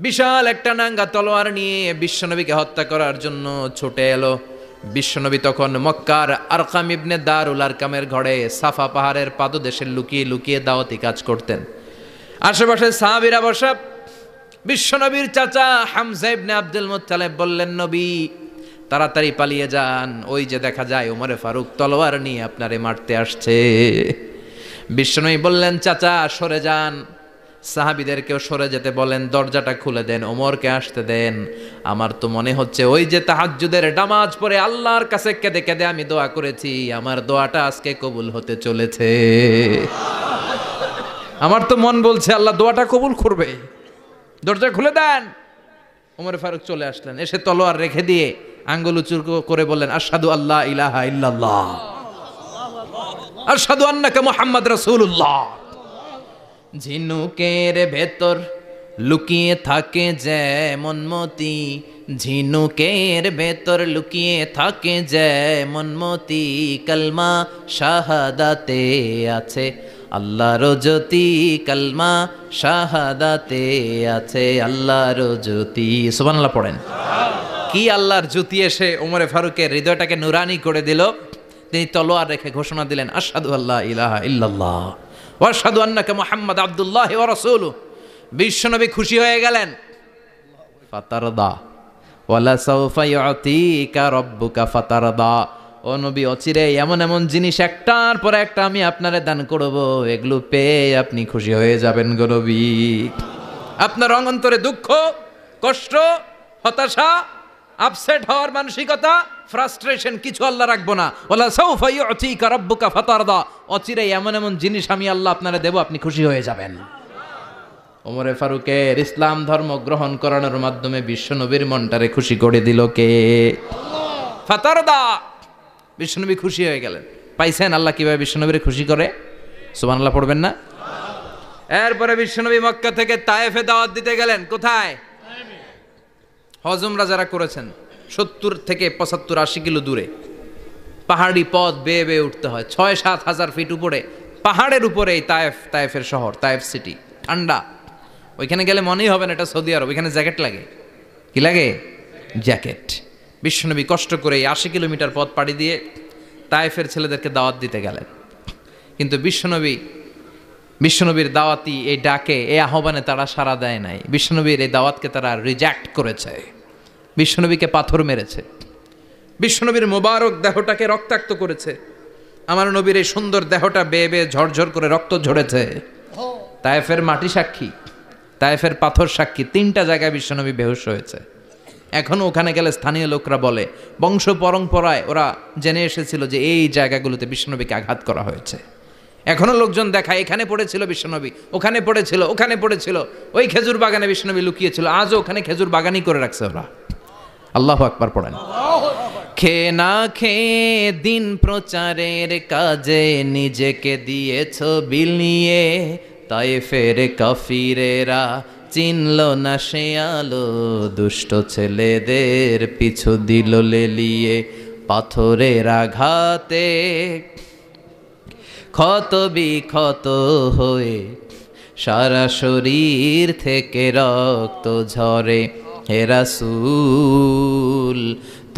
[SPEAKER 1] বিশাল একটা নাঙ্গা তলোয়ার নিয়ে বিশ্বনবীকে হত্যা করার জন্য ছুটে এলো। বিশ্বনবী তখন মক্কার আরকাম ইবনে দারুল আরকামের ঘরে সাফা পাহাড়ের পাদদেশে লুকিয়ে লুকিয়ে দাওয়াতি কাজ করতেন। আশেপাশে সাহাবীরা বসা। বিশ্বনবীর চাচা হামজা ইবনে আব্দুল মুত্তালিব বললেন, নবী তাড়াতাড়ি পালিয়ে যান, ওই যে দেখা যায় ওমরে ফারুক তলোয়ার নিয়ে আপনারে মারতে আসছে। বিশ্বনবী বললেন, চাচা সরে যান। সাহাবীদেরকেও সরে যেতে বলেন, দরজাটা খুলে দেন, ওমরকে আসতে দেন। আমার তো মনে হচ্ছে ওই যে তাহাজ্জুদের নামাজ পড়ে আল্লাহর কাছে কেঁদে কেঁদে আমি দোয়া করেছি, আমার দোয়াটা আজকে কবুল হতে চলেছে। আমার তো মন বলছে আল্লাহ দোয়াটা কবুল করবে। দরজা খুলে দেন। ওমর ফারুক চলে আসলেন, এসে তলোয়ার রেখে দিয়ে আঙ্গুল উঁচু করে বললেন, আশহাদু আল্লা ইলাহা ইল্লাল্লাহ, আশহাদু আন্নাকা মুহাম্মদ রাসূলুল্লাহ। ঝিনুকের ভেতর লুকিয়ে থাকে যেমন মতি, ঝিনুকের ভেতর লুকিয়ে থাকে যেমন মতি, কালমা শাহাদাতে আছে আল্লাহর জ্যোতি, কালমা শাহাদাতে আছে আল্লাহর জ্যোতি। সুবহানাল্লাহ পড়েন। কি আল্লাহর জ্যোতি এসে ওমরে ফারুকের হৃদয়টাকে নুরানি করে দিল। তিনি তলোয়ার রেখে ঘোষণা দিলেন, আশহাদু আল্লা ইলাহা ইল্লাল্লাহ ওয়া আশহাদু আন্নাকা মুহাম্মাদ আবদুল্লাহি ওয়া রাসূলুহু। বিশ্বনবী খুশি হয়ে গেলেন। ফাতারদা ওয়ালা সাউফা ইউতিকা রাব্বুকা ফাতারদা। ও নবী, অচিরে এমন এমন জিনিস একটার পর একটা আমি আপনারে দান করব, এগুলো পেয়ে আপনি খুশি হয়ে যাবেন গো নবী। আপনার অন্তরে দুঃখ, কষ্ট, হতাশা, আপসেট হওয়ার মানসিকতা, ফ্রাস্ট্রেশন কিছু আল্লাহ রাখবো না। ওয়ালা সাউফা ইউতিকা রাব্বুকা ফাতারদা। অচিরে এমন এমন জিনিস আমি আল্লাহ আপনারে দেব, আপনি খুশি হয়ে যাবেন। ওমরে ফারুকের ইসলাম ধর্ম গ্রহণ করানোর মাধ্যমে বিশ্বনবীর মনটারে খুশি করে দিল কে? ফাতারদা। বিশ্বনবী খুশি হয়ে গেলেন। পাইছেন আল্লাহ কিভাবে বিশ্বনবীরে খুশি করে? সুবহানাল্লাহ পড়বেন না? এরপরে বিশ্বনবী মক্কা থেকে তায়েফে দাওয়াত দিতে গেলেন। কোথায়? হজ উমরা যারা করেছেন 70 থেকে 75 80 কিলো দূরে পাহাড়ি পথ বেয়ে বেয়ে উঠতে হয়। 6-7 হাজার ফিট উপরে পাহাড়ের উপরে এই তায়েফের শহর, তায়েফ সিটি। ঠান্ডা। ওইখানে গেলে মনেই হবে না এটা সৌদি আরব। ওইখানে জ্যাকেট লাগে। কি লাগে? জ্যাকেট। বিশ্বনবী কষ্ট করে 80 কিলোমিটার পথ পাড়ি দিয়ে তায়েফের ছেলেদেরকে দাওয়াত দিতে গেলেন। কিন্তু বিশ্বনবীর দাওয়াতি এই ডাকে, এই আহ্বানে তারা সাড়া দেয় নাই। বিশ্বনবীর এই দাওয়াতকে তারা রিজেক্ট করেছে। বিশ্বনবীকে পাথর মেরেছে। বিশ্বনবীর মোবারক দেহটাকে রক্তাক্ত করেছে। আমার নবীর এই সুন্দর দেহটা বেয়ে বেয়ে ঝরঝর করে রক্ত ঝরেছে। তায়েফের মাটি সাক্ষী, তায়েফের পাথর সাক্ষী। 3টা জায়গায় বিশ্বনবী বেহুশ হয়েছে। এখনও ওখানে গেলে স্থানীয় লোকরা বলে, বংশ পরম্পরায় ওরা জেনে এসেছিল যে এই জায়গাগুলোতে বিশ্বনবীকে আঘাত করা হয়েছে। এখনও লোকজন দেখায় এখানে পড়েছিল বিশ্বনবী, ওখানে পড়েছিল, ওখানে পড়েছিল, ওই খেজুর বাগানে বিশ্বনবী লুকিয়েছিল, আজও ওখানে খেজুর বাগানই করে রাখছে ওরা। আল্লাহু আকবার পড়েন। খেয়ে না খেয়ে দিন প্রচারের কাজে নিজেকে দিয়েছ বিলিয়ে, তায়েফের কাফিরেরা চিনল না সে আলো, দুষ্ট ছেলেদের পিছু দিল লেলিয়ে, পাথরের আঘাতে ক্ষত বিক্ষত হয়ে সারা শরীর থেকে রক্ত ঝরে। হে রাসূল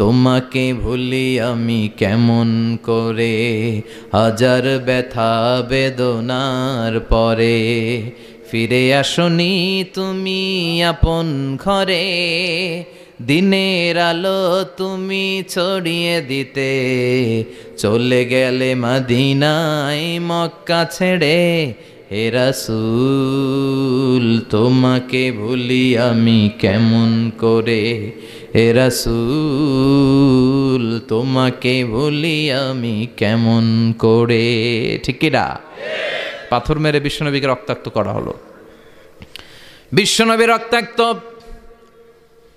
[SPEAKER 1] তোমাকে ভুলি আমি কেমন করে, হাজার ব্যথা বেদনার পরে, ফিরে আসনি তুমি আপন ঘরে, দিনের আলো তুমি ছড়িয়ে দিতে, চলে গেলে মদিনায় মক্কা ছেড়ে। হে রাসূল তোমাকে ভুলি আমি কেমন করে, হে রাসূল তোমাকে ভুলি আমি কেমন করে। ঠিক কি না? পাথর মেরে বিশ্বনবীকে রক্তাক্ত করা হলো। বিশ্বনবী রক্তাক্ত,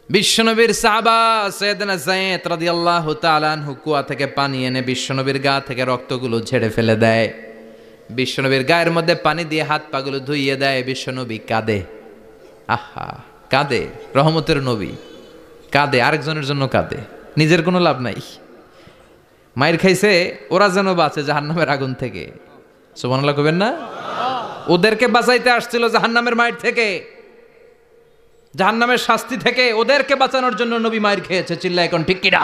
[SPEAKER 1] বিশ্বনবীর সাহাবা সাইয়েদনা যায়েদ রাদিয়াল্লাহু তাআলা আনহু কুয়া থেকে পানি এনে বিশ্বনবীর গা থেকে রক্তগুলো ঝেড়ে ফেলে দেয়। বিশ্বনবীর গায়ের মধ্যে পানি দিয়ে হাত পাগুলো ধুইয়ে দেয়। বিশ্বনবী কাঁদে, আহা কাঁদে, রহমতের নবী কাঁদে, আরেকজনের জন্য কাঁদে, নিজের কোনো লাভ নাই। মায়ের খাইছে ওরা যেন বাঁচে জাহান্নামের আগুন থেকে। সুবহানাল্লাহ কইবেন না? ওদেরকে বাঁচাইতে আসছিল জাহান্নামের মায়ের থেকে, জাহান্নামের শাস্তি থেকে ওদেরকে বাঁচানোর জন্য নবী মায়ের খেয়েছে। চিল্লা এখন ঠিক কি না?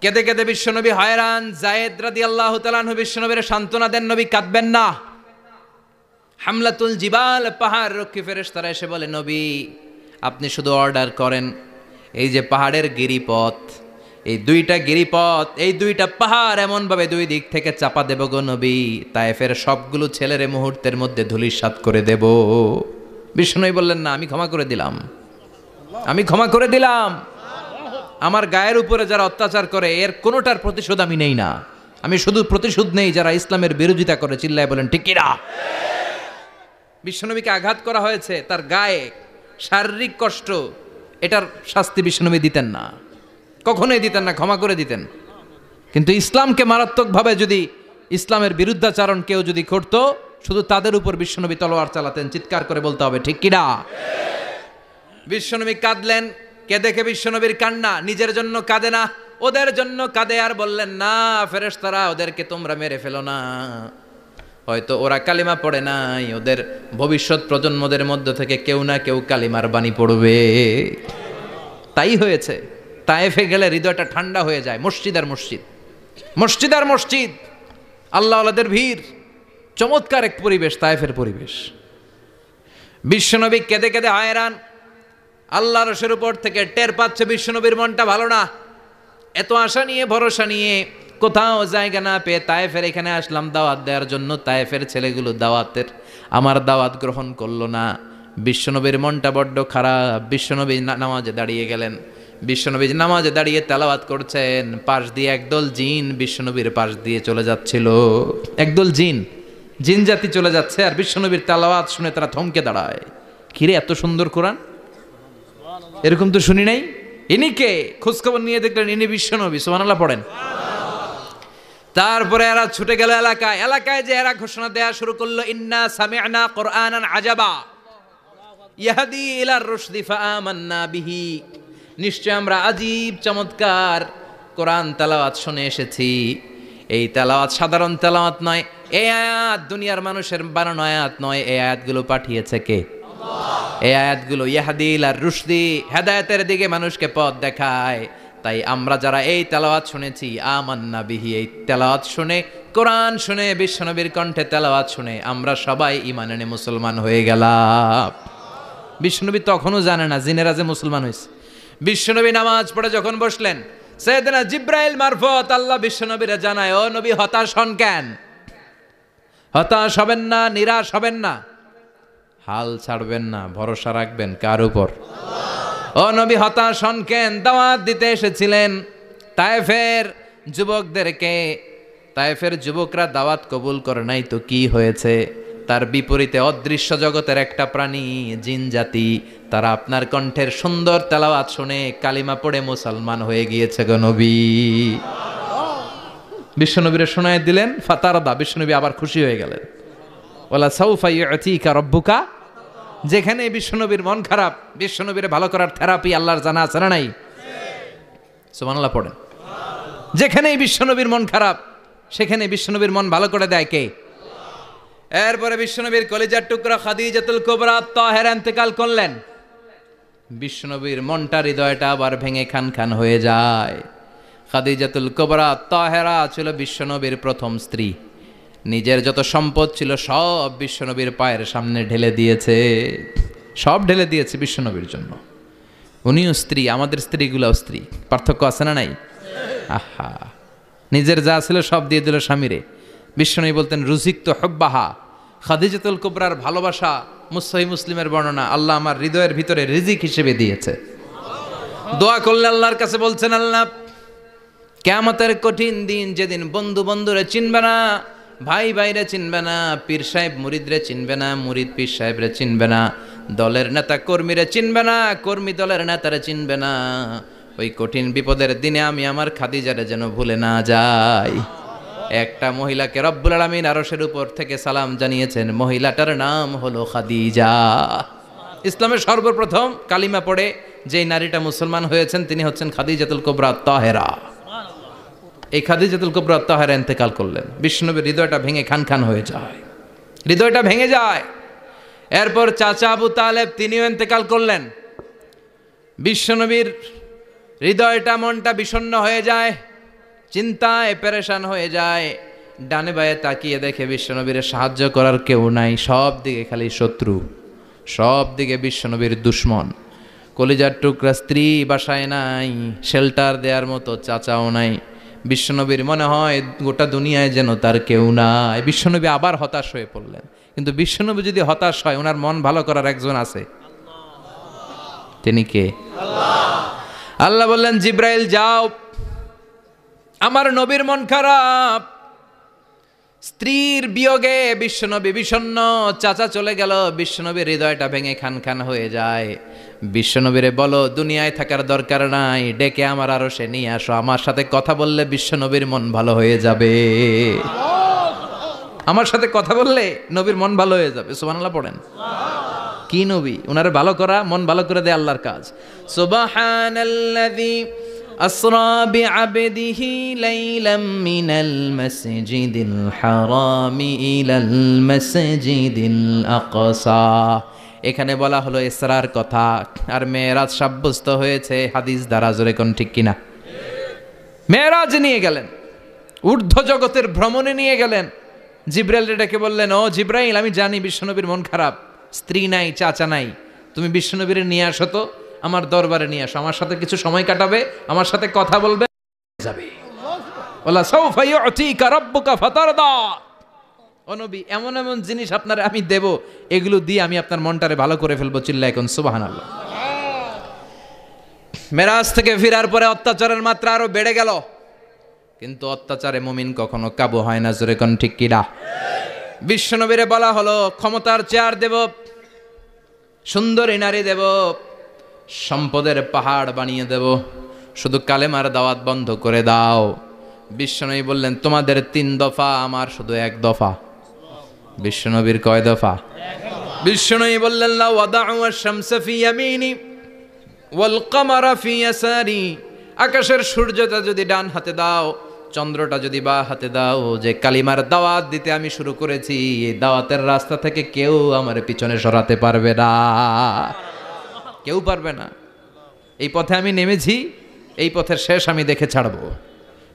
[SPEAKER 1] কেঁদে কেঁদে বিশ্বনবী হয়রান। যায়েদ রাদিয়াল্লাহু তাআলা আনহু বিশ্বনবীর সান্ত্বনা দেন, নবী কাঁদবেন না। হামলাতুল জিবাল, পাহাড় রক্ষী ফেরেশতারা এসে বলে, নবী আপনি শুধু অর্ডার করেন, এই যে পাহাড়ের গিরিপথ, এই দুইটা গিরিপথ, এই দুইটা পাহাড় এমনভাবে দুই দিক থেকে চাপা দেব গো নবী, তায়েফের সবগুলো ছেলেরে মুহূর্তের মধ্যে ধূলিসাৎ করে দেব। বিষ্ণুই বললেন, না আমি ক্ষমা করে দিলাম, আমি ক্ষমা করে দিলাম। আমার গায়ের উপরে যারা অত্যাচার করে এর কোনোটার প্রতিশোধ আমি নেই না, আমি শুধু প্রতিশোধ নেই যারা ইসলামের বিরোধিতা করে। চিল্লায় বলেন ঠিক কি না? বিশ্বনবীকে আঘাত করা হয়েছে, তার গায়ে শারীরিক কষ্ট, এটার শাস্তি বিশ্বনবী দিতেন না, কখনোই দিতেন না, ক্ষমা করে দিতেন। কিন্তু ইসলামকে মারাত্মকভাবে যদি ইসলামের বিরুদ্ধাচারণ কেউ যদি করত, শুধু তাদের উপর বিশ্বনবী তলোয়ার চালাতেন। চিৎকার করে বলতে হবে ঠিক কি না? বিশ্বনবী কাঁদলেন। কে দেখে বিশ্বনবীর কান্না, নিজের জন্য কাঁদে না, ওদের জন্য কাঁদে। আর বললেন, না ফেরেশতারা ওদেরকে তোমরা মেরে ফেলো না, হয়তো ওরা কালিমা পড়ে নাই, ওদের ভবিষ্যৎ প্রজন্মদের মধ্য থেকে কেউ না কেউ কালিমার বাণী পড়বে। তাই হয়েছে। তায়েফে গেলে হৃদয়টা ঠান্ডা হয়ে যায়। মসজিদ আর মসজিদ, মসজিদ আর মসজিদ, আল্লাহ আল্লাহদের ভিড়, চমৎকার এক পরিবেশ তায়েফের পরিবেশ। বিশ্বনবী কেঁদে কেঁদে হয়রান। আল্লাহ রসের উপর থেকে টের পাচ্ছে বিশ্বনবীর মনটা ভালো না। এত আশা নিয়ে ভরসা নিয়ে কোথাও জায়গা না পেয়ে তায়েফের এখানে আসলাম দাওয়াত দেওয়ার জন্য। তায়েফের ছেলেগুলো আমার দাওয়াত গ্রহণ করলো না। বিশ্বনবীর মনটা বড্ড খারাপ। বিশ্বনবী নামাজে দাঁড়িয়ে গেলেন। বিশ্বনবী নামাজে দাঁড়িয়ে তেলাওয়াত করছেন, পাশ দিয়ে একদল জিন বিশ্বনবীর পাশ দিয়ে চলে যাচ্ছিল। একদল জিন জাতি চলে যাচ্ছে, আর বিশ্বনবীর তেলাওয়াত শুনে তারা থমকে দাঁড়ায়। কিরে এত সুন্দর কোরআন, এরকম তো শুনি নাই। ইনি কে? খোঁজখবর নিয়ে দেখলেন ইনি বিশ্বনবী। সুবহানাল্লাহ পড়েন। তারপরে এরা ছুটে গেল এলাকায়। এলাকায় যে এরা ঘোষণা দেয়া শুরু করলো, ইন্না সামি'না কুরআনান আজাবা ইয়াহদি ইলার রুশদি ফাআমান্না বিহি। নিশ্চয় আমরা আজীব চমৎকার কোরআন তেলাওয়াত শুনে এসেছি। এই তেলাওয়াত সাধারণ তেলাওয়াত নয়, এই আয়াত দুনিয়ার মানুষের বানানো আয়াত নয়। এই আয়াতগুলো পাঠিয়েছে কে? এই আয়াতগুলো ইয়াহদি ইলার রুশদি, হেদায়েতের দিকে মানুষকে পথ দেখায়। তাই আমরা যারা এই তেলাওয়াত শুনেছি, আমান্না বিহি, এই তেলাওয়াত শুনে, কোরআন শুনে, বিশ্বনবীর কণ্ঠে তেলাওয়াত শুনে আমরা সবাই ঈমান এনে মুসলমান হয়ে গেলাম। বিশ্বনবী তখনও জানে না জিনেরা যে মুসলমান হয়েছে। বিশ্বনবী নামাজ পড়ে যখন বসলেন, সাইয়েদনা জিব্রাইল মারফত আল্লাহ বিশ্বনবীরে জানায়, ও নবী হতাশ হন কেন? হতাশ হবেন না, নিরাশ হবেন না, হাল ছাড়বেন না, ভরসা রাখবেন কার উপর? ও নবী হতাশ হন কেন? দাওয়াত দিতে এসেছিলেন তায়েফের যুবকদেরকে। তায়েফের যুবকরা দাওয়াত কবুল করে নাই তো কি হয়েছে? তার বিপরীতে অদৃশ্য জগতের একটা প্রাণী জিন জাতি, তারা আপনার কণ্ঠের সুন্দর তেলাওয়াত শুনে কালিমা পড়ে মুসলমান হয়ে গিয়েছে গো নবী। বিশ্বনবীরে শোনায় দিলেন, ফাতারদা, বিশ্বনবী আবার খুশি হয়ে গেলেন। ওয়ালা সাউফা ইউতিকা রাব্বুকা। যেখানে বিশ্বনবীর মন খারাপ, বিশ্বনবীরে ভালো করার থেরাপি আল্লাহর জানা আছে না নাই? সুবহানাল্লাহ পড়েন। যেখানেই বিশ্বনবীর মন খারাপ, সেখানে বিশ্বনবীর মন ভালো করে দেয় কে? এরপরে বিশ্বনবীর কলিজার টুকরা খাদিজাতুল কুবরা তাহেরা ইন্তেকাল করলেন। বিশ্বনবীর মনটা, হৃদয়টা আবার ভেঙে খান খান হয়ে যায়। খাদিজাতুল কুবরা তাহেরা ছিল বিশ্বনবীর প্রথম স্ত্রী। নিজের যত সম্পদ ছিল সব বিশ্বনবীর পায়ের সামনে ঢেলে দিয়েছে, সব ঢেলে দিয়েছে বিশ্বনবীর জন্য। উনিও স্ত্রী, আমাদের স্ত্রীগুলাও স্ত্রী, পার্থক্য আছে না নাই? আহা, নিজের যা ছিল সব দিয়ে দিল স্বামীরে। বিশ্বনবী বলতেন রুজিক তো হব্বাহা। খাদিজাতুল কুবরার ভালোবাসা সহিহ মুসলিমের বর্ণনা, আল্লাহ আমার হৃদয়ের ভিতরে রিজিক হিসেবে দিয়েছে। দোয়া করলে আল্লাহর কাছে বলছেন, আল্লাহ কিয়ামতের কঠিন দিন, যেদিন বন্ধু বন্ধুরে চিনবে না, ভাই ভাইরে চিনবে না, পীর সাহেব মুরিদরে চিনবে না, মুরিদ পীর সাহেবরে চিনবে না, দলের নেতা কর্মীরে চিনবে না, কর্মী দলের নেতারে চিনবে না, ওই কঠিন বিপদের দিনে আমি আমার খাদিজারে যেন ভুলে না যাই। একটা মহিলাকে রব্বুল আলামিন আরশের উপর থেকে সালাম জানিয়েছেন, মহিলাটার নাম হলো খাদিজা। ইসলামের সর্বপ্রথম কালিমা পড়ে যেই নারীটা মুসলমান হয়েছেন তিনি হচ্ছেন খাদিজাতুল কুবরা তাহেরা। এই খাদিজাতুল কুবরা তাহেরা ইন্তেকাল করলেন। বিশ্বনবীর হৃদয়টা ভেঙে খান খান হয়ে যায়, হৃদয়টা ভেঙে যায়। এরপর চাচা আবু তালেব তিনিও ইন্তেকাল করলেন। বিশ্বনবীর হৃদয়টা, মনটা বিষণ্ণ হয়ে যায়, চিন্তায় পেরেশান হয়ে যায়। ডানে বায়ে তাকিয়ে দেখে বিশ্বনবীর সাহায্য করার কেউ নাই, সব দিকে খালি শত্রু, সব দিকে বিশ্বনবীর দুশ্মন। কলিজার টুকরা স্ত্রী বাসায় নাই, শেল্টার দেওয়ার মতো চাচাও নাই। বিশ্বনবীর মনে হয় গোটা দুনিয়ায় যেন তার কেউ নাই। বিশ্বনবী আবার হতাশ হয়ে পড়লেন। কিন্তু বিশ্বনবী যদি হতাশ হয়, ওনার মন ভালো করার একজন আছে। তিনি কে? আল্লাহ বললেন, জিব্রাইল যাও, আমার নবীর মন খারাপ, স্ত্রীর বিয়োগে বিশ্বনবী বিষণ্ণ, চাচা চলে গেল, বিশ্বনবীর হৃদয়টা ভেঙে খান খান হয়ে যায়। বিশ্বনবীরে বলো দুনিয়ায় থাকার দরকার নাই, ডেকে আমার আরশে নিয়ে আসো, আমার সাথে কথা বললে বিশ্বনবীর মন ভালো হয়ে যাবে। আমার সাথে কথা বললে নবীর মন ভালো হয়ে যাবে। সুবহানাল্লাহ পড়েন। কি নবী, ওনারে ভালো করা, মন ভালো করে দেয় আল্লাহর কাজ। সুবহানাল্লাযী আসরা বিআবদিহি লাইলাম মিনাল মাসজিদিল হারামি ইলাল মাসজিদিল আকসা। এখানে বলা হলো ইসরার কথা, আর মেরাজ সাব্যস্ত হয়েছে হাদিস দ্বারা। জোরে কোন ঠিক কিনা? মেরাজ নিয়ে গেলেন, ঊর্ধ্ব জগতের ভ্রমণে নিয়ে গেলেন। জিব্রাইল ডেকে বললেন, ও জিব্রাইল, আমি জানি বিশ্বনবীর মন খারাপ, স্ত্রী নাই, চাচা নাই, তুমি বিশ্বনবীরে নিয়ে আসো তো, আমার দরবারে নিয়ে আসো, আমার সাথে কিছু সময় কাটাবে, আমার সাথে কথা বলবে, যাবে। ওয়ালা সাউফা ইউতিকা রাব্বুকা ফাতারদা। ও নবী, এমন এমন জিনিস আপনারে আমি দেব, এগুলো দিয়ে আমি আপনার মনটারে ভালো করে ফেলবো। চিল্লায় কোন সুবহানাল্লাহ। মেরাজ থেকে ফেরার পরে অত্যাচারের মাত্রা আরো বেড়ে গেল, কিন্তু অত্যাচারে মুমিন কখনো কাবু হয় না। জোরে কোন ঠিক কিনা? বিশ্বনবীরে বলা হলো, ক্ষমতার চেয়ার দেব, সুন্দরী নারী দেব, সম্পদের পাহাড় বানিয়ে দেব, শুধু কালেমার দাওয়াত বন্ধ করে দাও। বিশ্বনবী বললেন, তোমাদের 3 দফা, আমার শুধু 1 দফা। বিশ্বনবীর কয় দফা? বিশ্বনবী বললেন, লা ওয়াদাউ আশ-শামসা ফি ইয়ামিনি ওয়াল কামারা ফি ইয়াসারি। আকাশের সূর্যটা যদি ডান হাতে দাও, চন্দ্রটা যদি বা হাতে দাও, যে কালিমার দাওয়াত দিতে আমি শুরু করেছি, এই দাওয়াতের রাস্তা থেকে কেউ আমার পিছনে সরাতে পারবে না, কেউ পারবে না। এই পথে আমি নেমেছি, এই পথের শেষ আমি দেখে ছাড়বো।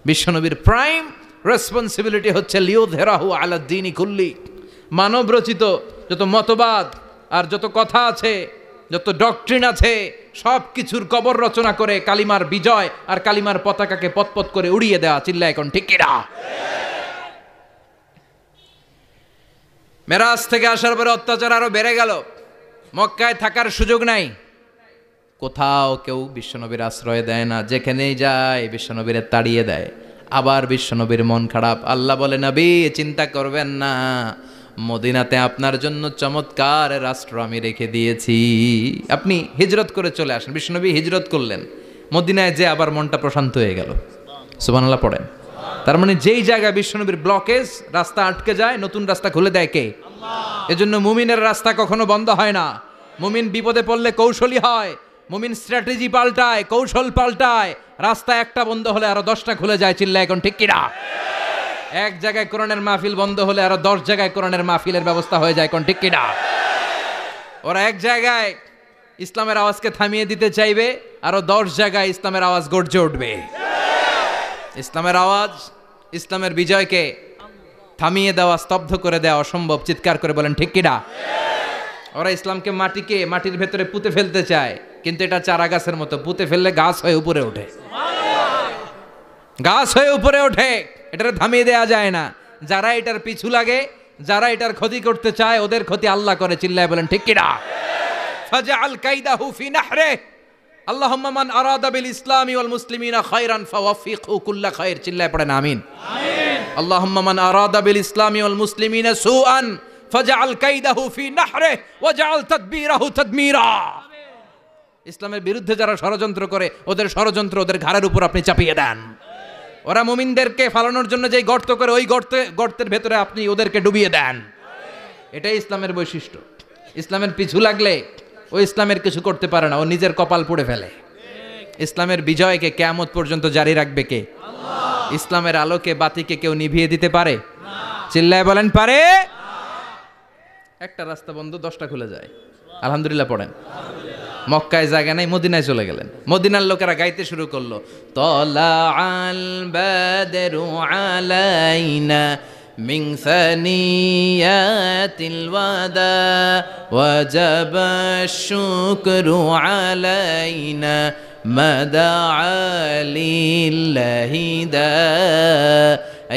[SPEAKER 1] বিশ্বনবীর প্রাইম রেসপন্সিবিলিটি হচ্ছে লিউযহিরাহু আলা দ্বীনি কুল্লি। মানব রচিত যত মতবাদ আর যত কথা আছে, যত ডক্ট্রিন আছে, সব কিছুর কবর রচনা করে কালিমার বিজয় আর কালিমার পতাকাকে পতপত করে উড়িয়ে দেওয়া। চিল্লা এখন ঠিক কিনা? মেরাজ থেকে আসার পরে অত্যাচার আরো বেড়ে গেল। মক্কায় থাকার সুযোগ নাই, কোথাও কেউ বিশ্বনবীর আশ্রয় দেয় না, যেখানেই যায় বিশ্বনবীরে তাড়িয়ে দেয়। আবার বিশ্বনবীর মন খারাপ। আল্লাহ বলে, নবী চিন্তা করবেন না, মদিনাতে আপনার জন্য চমৎকার রাষ্ট্র আমি রেখে দিয়েছি, আপনি হিজরত করে চলে আসেন। বিশ্বনবী হিজরত করলেন, মদিনায় যে আবার মনটা প্রশান্ত হয়ে গেল। সুবহানাল্লাহ পড়েন। তার মানে যেই জায়গায় বিশ্বনবীর ব্লকেজ, রাস্তা আটকে যায়, নতুন রাস্তা খুলে দেয় কে? এজন্য মুমিনের রাস্তা কখনো বন্ধ হয় না। মুমিন বিপদে পড়লে কৌশলী হয়, মুমিন স্ট্র্যাটেজি পাল্টায়, কৌশল পাল্টায়। রাস্তা একটা বন্ধ হলে আরো 10টা খুলে যায়। চিল্লা এখন ঠিক কিনা? এক জায়গায় কোরআনের মাহফিল বন্ধ হলে আরো 10 জায়গায় কোরআনের মাহফিলের ব্যবস্থা হয়ে যায়। কোন ঠিক কিনা? ওরা এক জায়গায় ইসলামের আওয়াজকে থামিয়ে দিতে চাইবে, আরো 10 জায়গায় ইসলামের আওয়াজ গর্জে উঠবে। ইসলামের আওয়াজ, ইসলামের বিজয়কে থামিয়ে দেওয়া, স্তব্ধ করে দেওয়া অসম্ভব। চিৎকার করে বলেন ঠিক কিনা? ওরা ইসলামকে মাটির ভেতরে পুঁতে ফেলতে চায়, কিন্তু এটা চারা গাছের মতো, পুঁতে ফেললে গাছ হয়ে উপরে ওঠে, গাছ হয়ে উপরে ওঠে। এটারে থামিয়ে দেওয়া যায় না। যারা এটার পিছু লাগে, যারা এটার ক্ষতি করতে চায়, ওদের ক্ষতি আল্লাহ করে। চিল্লায় বলেন ঠিক কিনা? ফাজআল কাইদাহু ফি নাহরে। আল্লাহুম্মা মান আরাদা বিল ইসলামি ওয়াল মুসলিমিনা খায়রান ফাওয়াফিকহু কুল্লা খায়র। চিল্লায় পড়েন আমিন। আমিন। আল্লাহুম্মা মান আরাদা বিল ইসলামি ওয়াল মুসলিমিনা সুআন ফাজআল কাইদাহু ফি নাহরে ওয়াজআল তাদবীরাহু তাদমীরা। ইসলামের বিরুদ্ধে যারা ষড়যন্ত্র করে, ওদের ষড়যন্ত্র ওদের ঘাড়ের উপর আপনি চাপিয়ে দেন। ওরা মুমিনদেরকে ফালানোর জন্য যেই গর্ত করে, ওই গর্তের ভেতরে আপনি ওদেরকে ডুবিয়ে দেন। এটাই ইসলামের বৈশিষ্ট্য। ইসলামের পিছু লাগলে ও ইসলামের কিছু করতে পারে না, ও নিজের কপাল পুড়ে ফেলে। ইসলামের বিজয়কে কিয়ামত পর্যন্ত জারি রাখবে কে? আল্লাহ। ইসলামের আলোকে, বাতিকে কেউ নিভিয়ে দিতে পারে? চিল্লায় বলেন পারে? একটা রাস্তা বন্ধ, 10টা খুলে যায়। আলহামদুলিল্লাহ পড়েন। মক্কায় জায়গা নাই, মদিনায় চলে গেলেন। মদিনার লোকেরা গাইতে শুরু করলো, তলা আল বাদরু আলাইনা মিন সানিয়াতিল ওয়াদা ওয়াজাবা শুকরু আলাইনা মাদাআ লিল্লাহি দা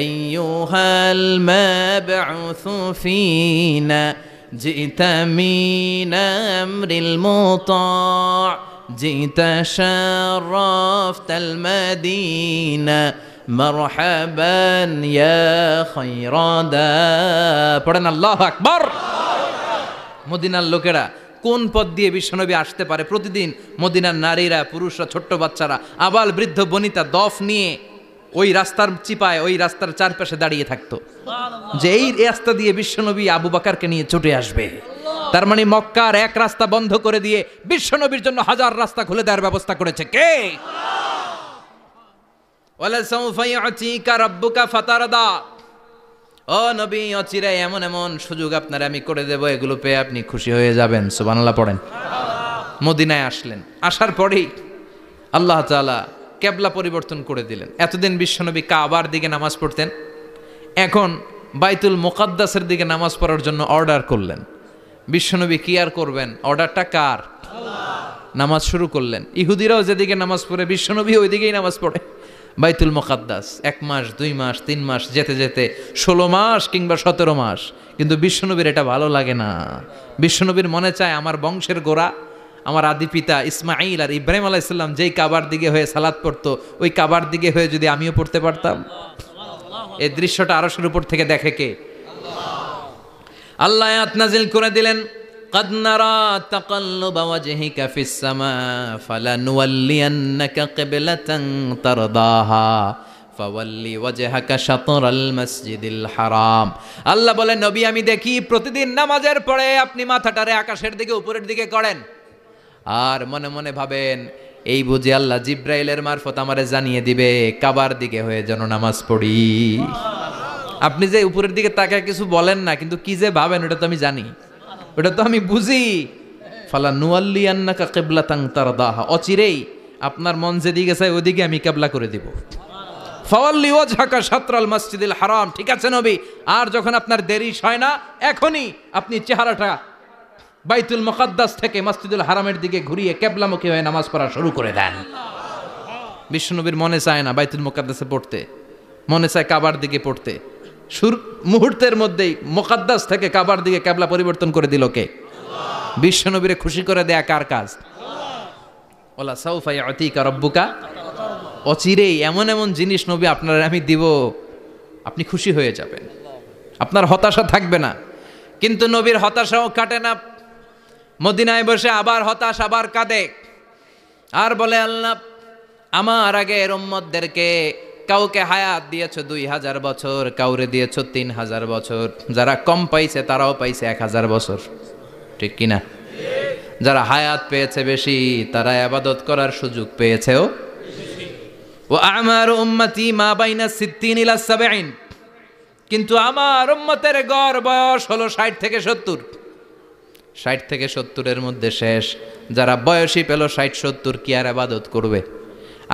[SPEAKER 1] আইয়ুহাল মাবউসু ফিনা جئت من أمر المطاع جئت شرفت المدينة مرحبا يا خير دا পড়েন আল্লাহু আকবার। মদিনার লোকেরা কোন পথ দিয়ে বিশ্বনবী আসতে পারে? প্রতিদিন মদিনার নারীরা, পুরুষরা, ছোট্ট বাচ্চারা, আবাল বৃদ্ধ বনিতা দফ নিয়ে ওই রাস্তার চিপায়, ওই রাস্তার চারপাশে দাঁড়িয়ে থাকতো, যে এই রাস্তা দিয়ে বিশ্বনবী আবু বকরকে নিয়ে ছুটে আসবে। তার মানে মক্কার এক রাস্তা বন্ধ করে দিয়ে বিশ্বনবীর জন্য হাজার রাস্তা খুলে দেওয়ার ব্যবস্থা করেছে কে? ওয়ালা সাউফা ইউতিকা রাব্বুকা ফাতারদা। ও নবী, অচিরে এমন এমন সুযোগ আপনার আমি করে দেব, এগুলো পেয়ে আপনি খুশি হয়ে যাবেন। সুবহানাল্লাহ পড়েন। মদিনায় আসলেন, আসার পরেই আল্লাহ তাআলা কেবলা পরিবর্তন করে দিলেন। এতদিন বিশ্বনবী কাবার দিকে নামাজ পড়তেন, এখন বাইতুল মুকাদ্দাসের দিকে নামাজ পড়ার জন্য অর্ডার করলেন। বিশ্বনবী কি আর করবেন? অর্ডারটা কার? আল্লাহ। নামাজ শুরু করলেন। ইহুদিরাও যেদিকে নামাজ পড়ে, বিশ্বনবী ওই দিকেই নামাজ পড়ে। বাইতুল মুকাদ্দাস 1 মাস, 2 মাস, 3 মাস যেতে যেতে 16 মাস কিংবা 17 মাস, কিন্তু বিশ্বনবীর এটা ভালো লাগে না। বিশ্বনবীর মনে চায় আমার বংশের গোড়া, আমার আদি পিতা ইসমাইল আর ইব্রাহিম আলাইহিস সালাম যেই কাবার দিকে হয়ে সালাত পড়তো, ওই কাবার দিকে হয়ে যদি আমিও পড়তে পারতাম। এই দৃশ্যটা আরশের উপর থেকে দেখে কে? আল্লাহ আয়াত নাজিল করে দিলেন, قد نرى تقلب وجهك في السماء فلنولينك قبلة ترضاها فولي وجهك شطر المسجد الحرام। আল্লাহ বলেন, নবী আমি দেখি প্রতিদিন নামাজের পরে আপনি মাথাটারে আকাশের দিকে, উপরের দিকে করেন, আর মনে মনে ভাবেন এই বুঝি আল্লাহ জিব্রাইলের মারফত আমারে জানিয়ে দিবে কাবার দিকে হয়ে যেন নামাজ পড়ি। আপনি যে উপরের দিকে তাকায় কিছু বলেন না, কিন্তু কি যে ভাবেন ওটা তো আমি জানি, ওটা তো আমি বুঝি। ফালা নুয়াল্লিয়ান্নাকা কিবলাতান তারদাহা, অচিরেই আপনার মন যেদিকে চায় ওদিকে আমি কিবলা করে দিব। ফাওয়াল্লি ওয়াজহাকা শাতরাল মসজিদিল হারাম। ঠিক আছে নবী, আর যখন আপনার দেরি হয় না, এখনই আপনি চেহারাটা বাইতুল মুকাদ্দাস থেকে মসজিদুল হারামের দিকে ঘুরিয়ে কিবলামুখী হয়ে নামাজ পড়া শুরু করে দেন। বিশ্বনবীর মনে চায় না বাইতুল মুকাদ্দাসে পড়তে, মনে চায় কাবার দিকে পড়তে। মুহূর্তের মধ্যেই মুকাদ্দাস থেকে কাবার দিকে কিবলা পরিবর্তন করে দিল কে? বিশ্বনবীরে খুশি করে দেয়া কার কাজ? ওলা সাউফা ইয়াতিকা রাব্বুকা, অচিরেই এমন এমন জিনিস নবী আপনার আমি দিব, আপনি খুশি হয়ে যাবেন, আপনার হতাশা থাকবে না। কিন্তু নবীর হতাশাও কাটে না, মদিনায় বসে আবার হতাশ, আবার কাঁদে, আর বলে আল্লাহ আমার আগের উম্মতদেরকে কাউকে হায়াত দিয়েছ 2000 বছর, কাউরে দিয়েছ 3000 বছর, যারা কম পাইছে তারাও পাইছে 1000 বছর, ঠিক কিনা? যারা হায়াত পেয়েছে বেশি তারা ইবাদত করার সুযোগ পেয়েছেও। ওয়া আমারু উম্মতি মা বাইনা 60 ইলা 70, কিন্তু আমার উম্মতের গড় বয়স হলো 60 থেকে 70। 60 থেকে 70-এর মধ্যে শেষ। যারা বয়সী পেল 60-70, কি আর ইবাদত করবে?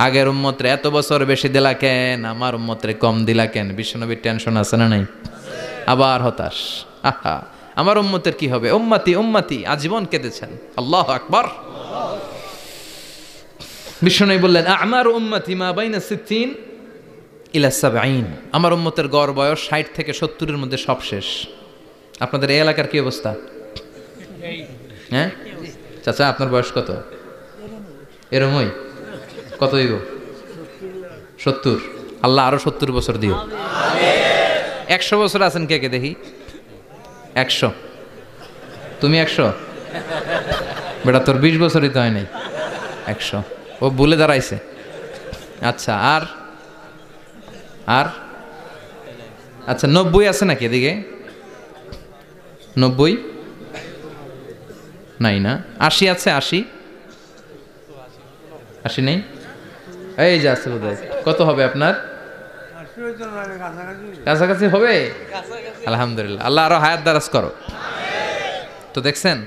[SPEAKER 1] আগের উম্মতরে এত বছর বেশি দিলা কেন, আমার উম্মতরে কম দিলা কেন? বিশ্বনবীর টেনশন আছে না নাই? আবার হতাশ, আহা আমার উম্মতের কি হবে? উম্মতি উম্মতি আজীবন কেঁদেছেন। আল্লাহু আকবার। বিশ্বনবী বললেন আমার উম্মতি মা বাইনা 60 ইলা 70, আমার উম্মতের গড় বয়স 60 থেকে 70-এর মধ্যে সব শেষ। আপনাদের এই এলাকার কি অবস্থা? হ্যাঁ চাচা, আপনার বয়স কত? এরমই কত হইব? 70। আল্লাহ আরো 70 বছর দিও। 100 বছর আছেন কে কে দেখি? 100। তুমি 100? বেটা তোর 20 বছরই তো হয় নাই। 100 ও ভুলে দাঁড়াইছে। আচ্ছা, আর আর আচ্ছা 90 আছে নাকি এদিকে? 90 নাই না? 80 আছে? 80 নেই? এই যে আছে বোধহয়। কত হবে আপনার? কাছাকাছি হবে। আলহামদুলিল্লাহ, আল্লাহ আরো হায়াত দারাজ করো। তো দেখছেন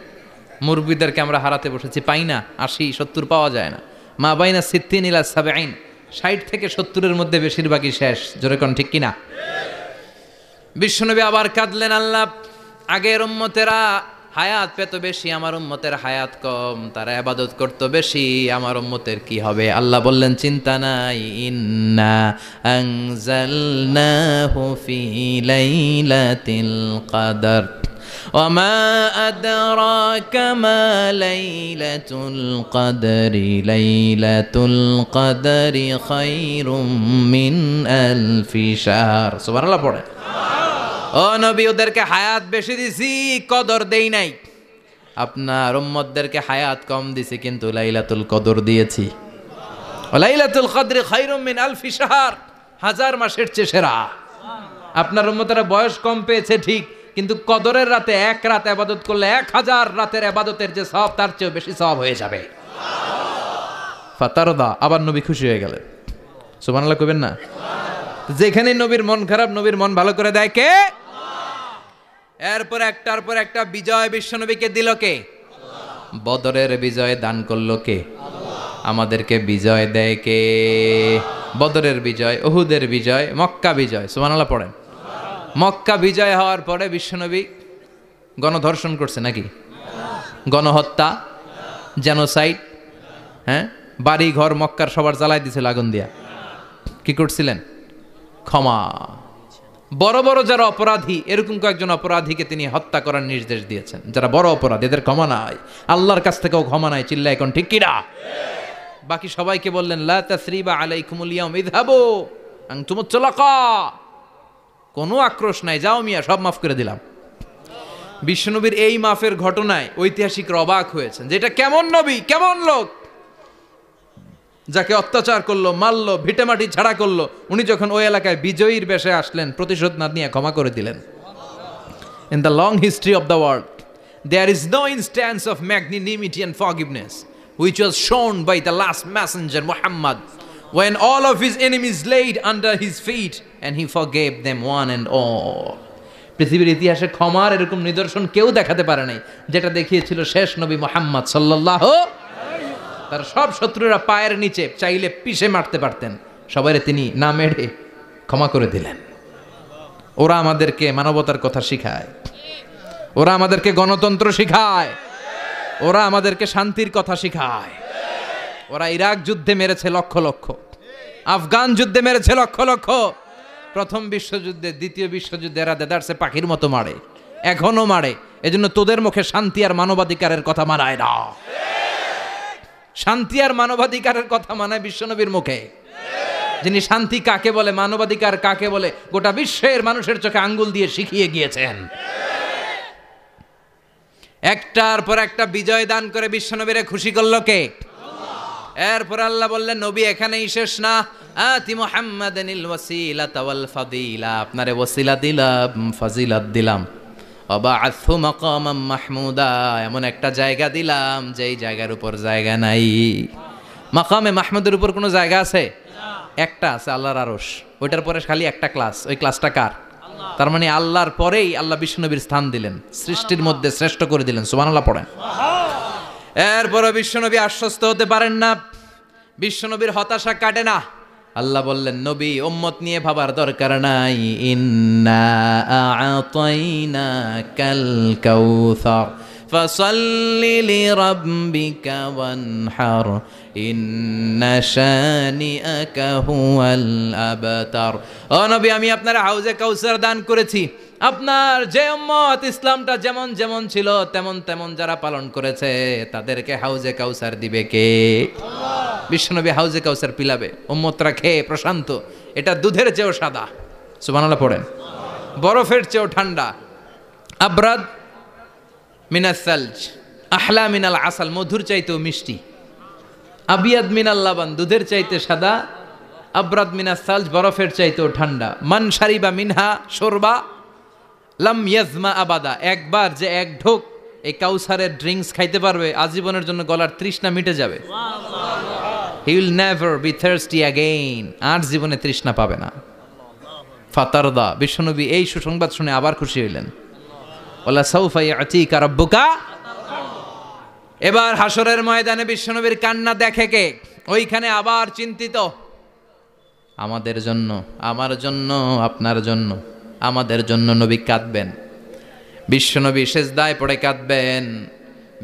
[SPEAKER 1] মুরব্বীদেরকে আমরা হারাতে বসেছি, পাই না। 80-70 পাওয়া যায় না। মা বাইনা 60 ইলা 70, 60 থেকে 70-এর মধ্যে বেশিরভাগই শেষ। জোরে কোন ঠিক কিনা? বিশ্বনবী আবার কাঁদলেন, আল্লাহ আগের উম্মতেরা হায়াত পেত বেশি, আমার উম্মতের হায়াত কম, তারা ইবাদত করত বেশি, আমার উম্মতের কি হবে? আল্লাহ বললেন চিন্তা নাই, ইন্না আনজালনাহু ফি লাইলাতিল কদর ওয়া মা আদরাকা মা লাইলাতুল কদরি, লাইলাতুল কদরি খায়রুম মিন আলফি শাহর। সুবহানাল্লাহ পড়ে। ও নবী, ওদেরকে হায়াত বেশি দিছি, কদর দেই নাই। আপনার উম্মতদেরকে হায়াত কম দিছি, কিন্তু লাইলাতুল কদর দিয়েছি। লাইলাতুল কদরি খায়রুম মিন আলফি শাহর, 1000 মাসের চেয়ে সেরা। আপনার উম্মতেরা বয়স কম পেয়েছে ঠিক, কিন্তু কদরের রাতে এক রাত ইবাদত করলে 1000 রাতের ইবাদতের যে সওয়াব তার চেয়ে বেশি সওয়াব হয়ে যাবে। ফাতারদা, আবার নবী খুশি হয়ে গেলেন। সুবহানাল্লাহ কইবেন না? যেখানে নবীর মন খারাপ, নবীর মন ভালো করে দেয় কে? এরপর একটার পর একটা বিজয় বিশ্বনবীকে দিল কে? বদরের বিজয় দান করলো কে? আমাদেরকে বিজয় দেয় কে? বদরের বিজয়, উহুদের বিজয়, মক্কা বিজয়। সুবহানাল্লাহ পড়েন। মক্কা বিজয় হওয়ার পরে বিশ্বনবী গণধর্ষণ করছে নাকি? গণহত্যা, জেনোসাইড, হ্যাঁ, বাড়ি ঘর মক্কার সবার জ্বালাই দিছিল আগুন দিয়া। কি করছিলেন? ক্ষমা। বড় বড় যারা অপরাধী, এরকম কয়েকজন অপরাধীকে তিনি হত্যা করার নির্দেশ দিয়েছেন। যারা বড় অপরাধী, এদের ক্ষমা নাই, আল্লাহর কাছ থেকেও ক্ষমা নাই। চিল্লা এখন ঠিক কিনা? বাকি সবাইকে বললেন লা তাসরিবা আলাইকুমুল ইয়াউম ইযহাবু আনতুমুত তুলাকা, কোনো আক্রোশ নাই, যাও মিয়া, সব মাফ করে দিলাম। বিশ্বনবীর এই মাফের ঘটনায় ঐতিহাসিকরা অবাক হয়েছেন, যেটা কেমন নবী, কেমন লোক, যাকে অত্যাচার করলো, মারলো, ভিটেমাটি ছাড়া করলো, উনি যখন ওই এলাকায় বিজয়ীর বেশে আসলেন, প্রতিশোধ না নিয়ে ক্ষমা করে দিলেন। In the long history of the world, there is no instance of magnanimity and forgiveness which was shown by the last messenger Muhammad, when all of his enemies laid under his feet and he forgave them one and all. পৃথিবীর ইতিহাসে ক্ষমার এরকম নিদর্শন কেউ দেখাতে পারে নাই, যেটা দেখিয়েছিল শেষ নবী মুহাম্মদ সাল্লাল্লাহু। তার সব শত্রুরা পায়ের নিচে চাইলে পিষে মারতে পারতেন, সবাইরে তিনি না মেরে ক্ষমা করে দিলেন। ওরা আমাদেরকে মানবতার কথা শিখায়, ওরা আমাদেরকে গণতন্ত্র শিখায়, ওরা আমাদেরকে শান্তির কথা শিখায়। ওরা ইরাক যুদ্ধে মেরেছে লক্ষ লক্ষ, আফগান যুদ্ধে মেরেছে লক্ষ লক্ষ, প্রথম বিশ্বযুদ্ধে, দ্বিতীয় বিশ্বযুদ্ধে এরা দেদারসে পাখির মতো মারে, এখনো মারে। এজন্য তোদের মুখে শান্তি আর মানবাধিকারের কথা মানায় না। শান্তি আর মানবাধিকারের কথা মানায় বিশ্বনবীর মুখে। যিনি শান্তি কাকে বলে, মানবাধিকার কাকে বলে, গোটা বিশ্বের মানুষের চোখে আঙ্গুল দিয়ে শিখিয়ে গিয়েছেন। একটার পর একটা বিজয় দান করে বিশ্বনবীরে খুশি করলো কে? এরপর আল্লাহ বললেন, নবী এখানেই শেষ না, আতি মুহাম্মাদানিল ওয়াসিলাতা ওয়াল ফাদিলা, আপনারে ওয়াসিলা দিলাম, ফাজিলাত দিলাম, ওয়াবাআথহু মাকামাম মাহমুদা, এমন একটা জায়গা দিলাম যেই জায়গার উপর জায়গা নাই। মাকামে মাহমুদের উপর কোনো জায়গা আছে? একটা আছে, আল্লাহর আরশ। ওইটার পরে খালি একটা ক্লাস, ওই ক্লাসটা কার? তার মানে আল্লাহর পরেই আল্লাহ বিশ্বনবীর স্থান দিলেন, সৃষ্টির মধ্যে শ্রেষ্ঠ করে দিলেন। সুবহানাল্লাহ পড়েন। এরপরও বিশ্বনবী আশ্বস্ত হতে পারেন না, বিশ্বনবীর হতাশা কাটে না। আল্লাহ বললেন, নবী উম্মত নিয়ে ভাবার দরকার নাই, ইন্না আ'তাইনাকাল কাউসার ফাসাল্লি লিরাব্বিকা ওয়ানহার ইন্না শানিআকা হুয়াল আবতার। ও নবী, আমি আপনার হাউজে কাউসার দান করেছি। আপনার যে উম্মত ইসলামটা যেমন যেমন ছিল তেমন তেমন যারা পালন করেছে তাদেরকে হাউজে কাউসার দিবে কে? বিশ্বনবী হাউজে কাউসার পিলাবে, উম্মতরা খেয়ে প্রশান্ত। এটা দুধের চেয়েও সাদা, সুবহানাল্লাহ পড়েন, বরফের চেয়েও ঠান্ডা। আবরাদ মিনাস সালজ আহলা মিনাল আসাল, মধুর চাইতেও মিষ্টি। আবিয়াদ মিনাল লাবান, দুধের চাইতে সাদা। আবরাদ মিনাস সালজ, বরফের চাইতেও ঠান্ডা। মান শারিবা মিনহা শরবা লাম ইয়াজমা আবাদা, একবার যে এক ঢোক এই কাউসারের ড্রিঙ্কস খাইতে পারবে আজীবনের জন্য গলার তৃষ্ণা মিটে যাবে। He will never be thirsty again, আর জীবনে তৃষ্ণা পাবে না। ফাতারদা, বিশ্বনবী এই সুসংবাদ শুনে আবার খুশি হইলেন। ওয়ালা সাউফা ইয়াতিকা রাব্বুকা। এবার হাসরের ময়দানে বিশ্বনবীর কান্না দেখে কে? ওইখানে আবার চিন্তিত, আমাদের জন্য, আমার জন্য, আপনার জন্য, আমাদের জন্য নবী কাঁদবেন। বিশ্বনবী সেজদায় পড়ে কাঁদবেন।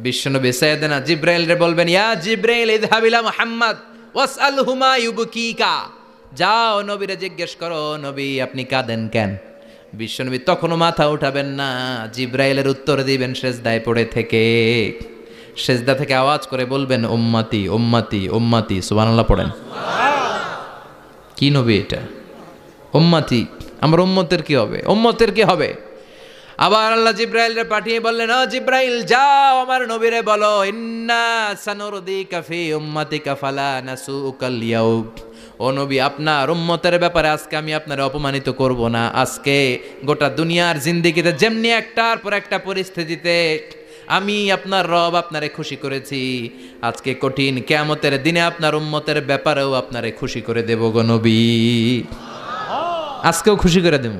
[SPEAKER 1] বিশ্বনবী সাইয়েদনা জিব্রাইল রে বলবেন, ইয়া জিব্রাইল ইযহাব ইলা মুহাম্মদ ওয়াসআলহু মা ইউবকিকা, যাও নবীরে জিজ্ঞেস করো, নবী আপনি কাঁদেন কেন? বিশ্বনবী তখনও মাথা উঠাবেন না, জিব্রাইলের উত্তর দিবেন সেজদায় পড়ে থেকে। সেজদা থেকে আওয়াজ করে বলবেন, উম্মতি উম্মতি উম্মতি। সুবহানাল্লাহ পড়েন। কি নবী এটা? উম্মতি, আমার উম্মতের কি হবে? উম্মতের কি হবে? আবার আল্লাহ জিব্রাইলরে পাঠিয়ে বললেন, ও জিব্রাইল যাও আমার নবীরে বলো, ইন্না সানুরদিকা ফি উম্মাতিকা ফালা নাসুকাল ইয়াউম। ও নবী, আপনার উম্মতের ব্যাপারে আজকে আমি আপনারে অপমানিত করব না। আজকে গোটা দুনিয়ার জিন্দেগিতে যেমনি একটার পর একটা পরিস্থিতিতে আমি আপনার রব আপনারে খুশি করেছি, আজকে কঠিন কিয়ামতের দিনে আপনার উম্মতের ব্যাপারেও আপনারে খুশি করে দেব গো নবী। আজকেও খুশি করে দেব।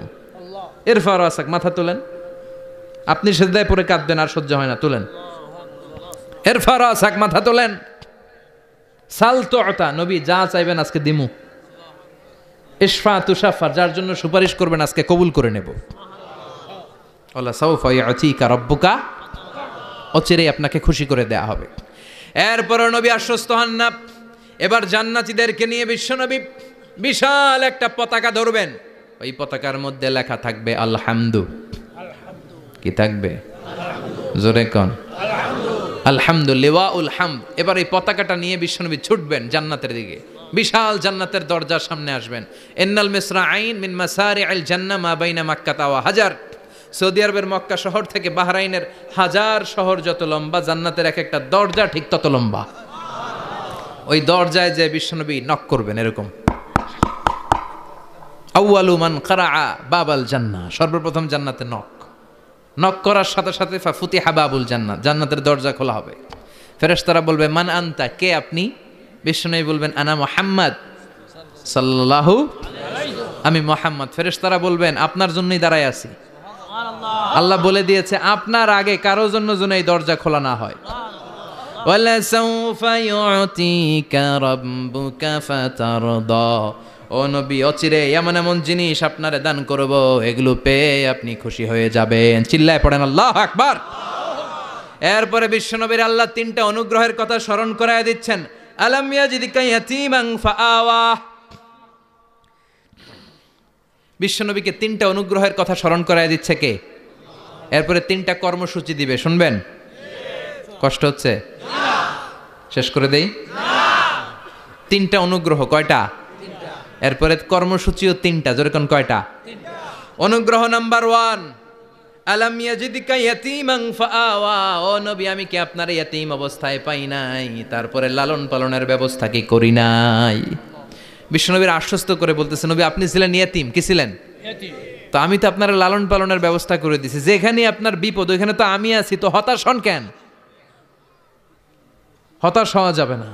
[SPEAKER 1] এরফা রাসাক, মাথা তোলেন। আপনি সেজদায় পড়ে কাঁদবেন, আর সহ্য হয় না, তোলেন। এরফা রাসাক, মাথা তোলেন। সাল তুতা, নবী যা চাইবেন আজকে দিমু। ইশফা তুশাফা, যার জন্য সুপারিশ করবেন আজকে কবুল করে নেব। আল্লাহ সাউফা ইয়াতিকা রাব্বুকা, অচিরেই আপনাকে খুশি করে দেয়া হবে। এরপরও নবী আশ্বস্ত হন না। এবার জান্নাতীদেরকে নিয়ে বিশ্বনবী বিশাল একটা পতাকা ধরবেন। ওই পতাকার মধ্যে লেখা থাকবে আলহামদু। কি থাকবে? জোরে কোন আলহামদুলিল্লাহ উল হামদ। এবার এই পতাকাটা নিয়ে বিশ্বনবী ছুটবেন জান্নাতের দিকে। বিশাল জান্নাতের দরজার সামনে আসবেন। ইন্নাল মিসরাঈন মিন মাসারিআল জান্নাহ মা বাইনা মাক্কা ওয়া হাজার। সৌদি আরবের মক্কা শহর থেকে বাহরাইনের হাজার শহর যত লম্বা, জান্নাতের এক একটা দরজা ঠিক তত লম্বা। ওই দরজায় যে বিশ্বনবী নক করবেন এরকম, আউয়ালু মান কারাআ বাবাল জান্নাহ, সর্বপ্রথম জান্নাতে নক করার সাথে সাথে ফাফুতিহা বাবুল জান্নাত, জান্নাতের দরজা খোলা হবে। ফেরেশতারা বলবে, মান আনতা, কে আপনি? বিশ্বনবী বলবেন, আনা মুহাম্মদ সাল্লাল্লাহু আলাইহি, আমি মুহাম্মদ। ফেরেশতারা বলবেন, আপনার জন্যই দাঁড়ায় আছি। আল্লাহ বলে দিয়েছে আপনার আগে কারো জন্য যেন এই দরজা খোলা না হয়। ওয়ালা সাউফা ইউতিকা রাব্বুকা ফাতারদা, ও নবী অচিরে এমন এমন জিনিস আপনারে দান করব, এগুলো পেয়ে আপনি খুশি হয়ে যাবেন। চিল্লায় পড়েন আল্লাহু আকবার। এরপরে বিশ্বনবীর আল্লাহ তিনটা অনুগ্রহের কথা স্মরণ করায় দিচ্ছেন। আলাম ইয়াজিদকা ইয়াতীমান ফাআওয়া, বিশ্বনবীকে তিনটা অনুগ্রহের কথা স্মরণ করায় দিচ্ছে কে? এরপরে তিনটা কর্মসূচি দিবে, শুনবেন? কষ্ট হচ্ছে? শেষ করে দেই? তিনটা অনুগ্রহ, কয়টা? এরপরে কর্মসূচিও তিনটা, যেরকম কয়টা? অনুগ্রহ নাম্বার 1, আলাম ইয়াজিদকা ইয়াতীমান ফাআওয়া, ও নবী আমি কি আপনার ইয়াতীম অবস্থায় পাই নাই, তারপরে লালন পালনের ব্যবস্থা কি করি নাই? বিশ্বনবীর আশ্বস্ত করে বলতেছে, নবী আপনি ছিলেন ইয়াতীম, কি ছিলেন? ইয়াতীম। তো আমি তো আপনার লালন পালনের ব্যবস্থা করে দিছি, যেখানে আপনার বিপদ ওইখানে তো আমি আছি, তো হতাশ হন কেন? হতাশ হওয়া যাবে না,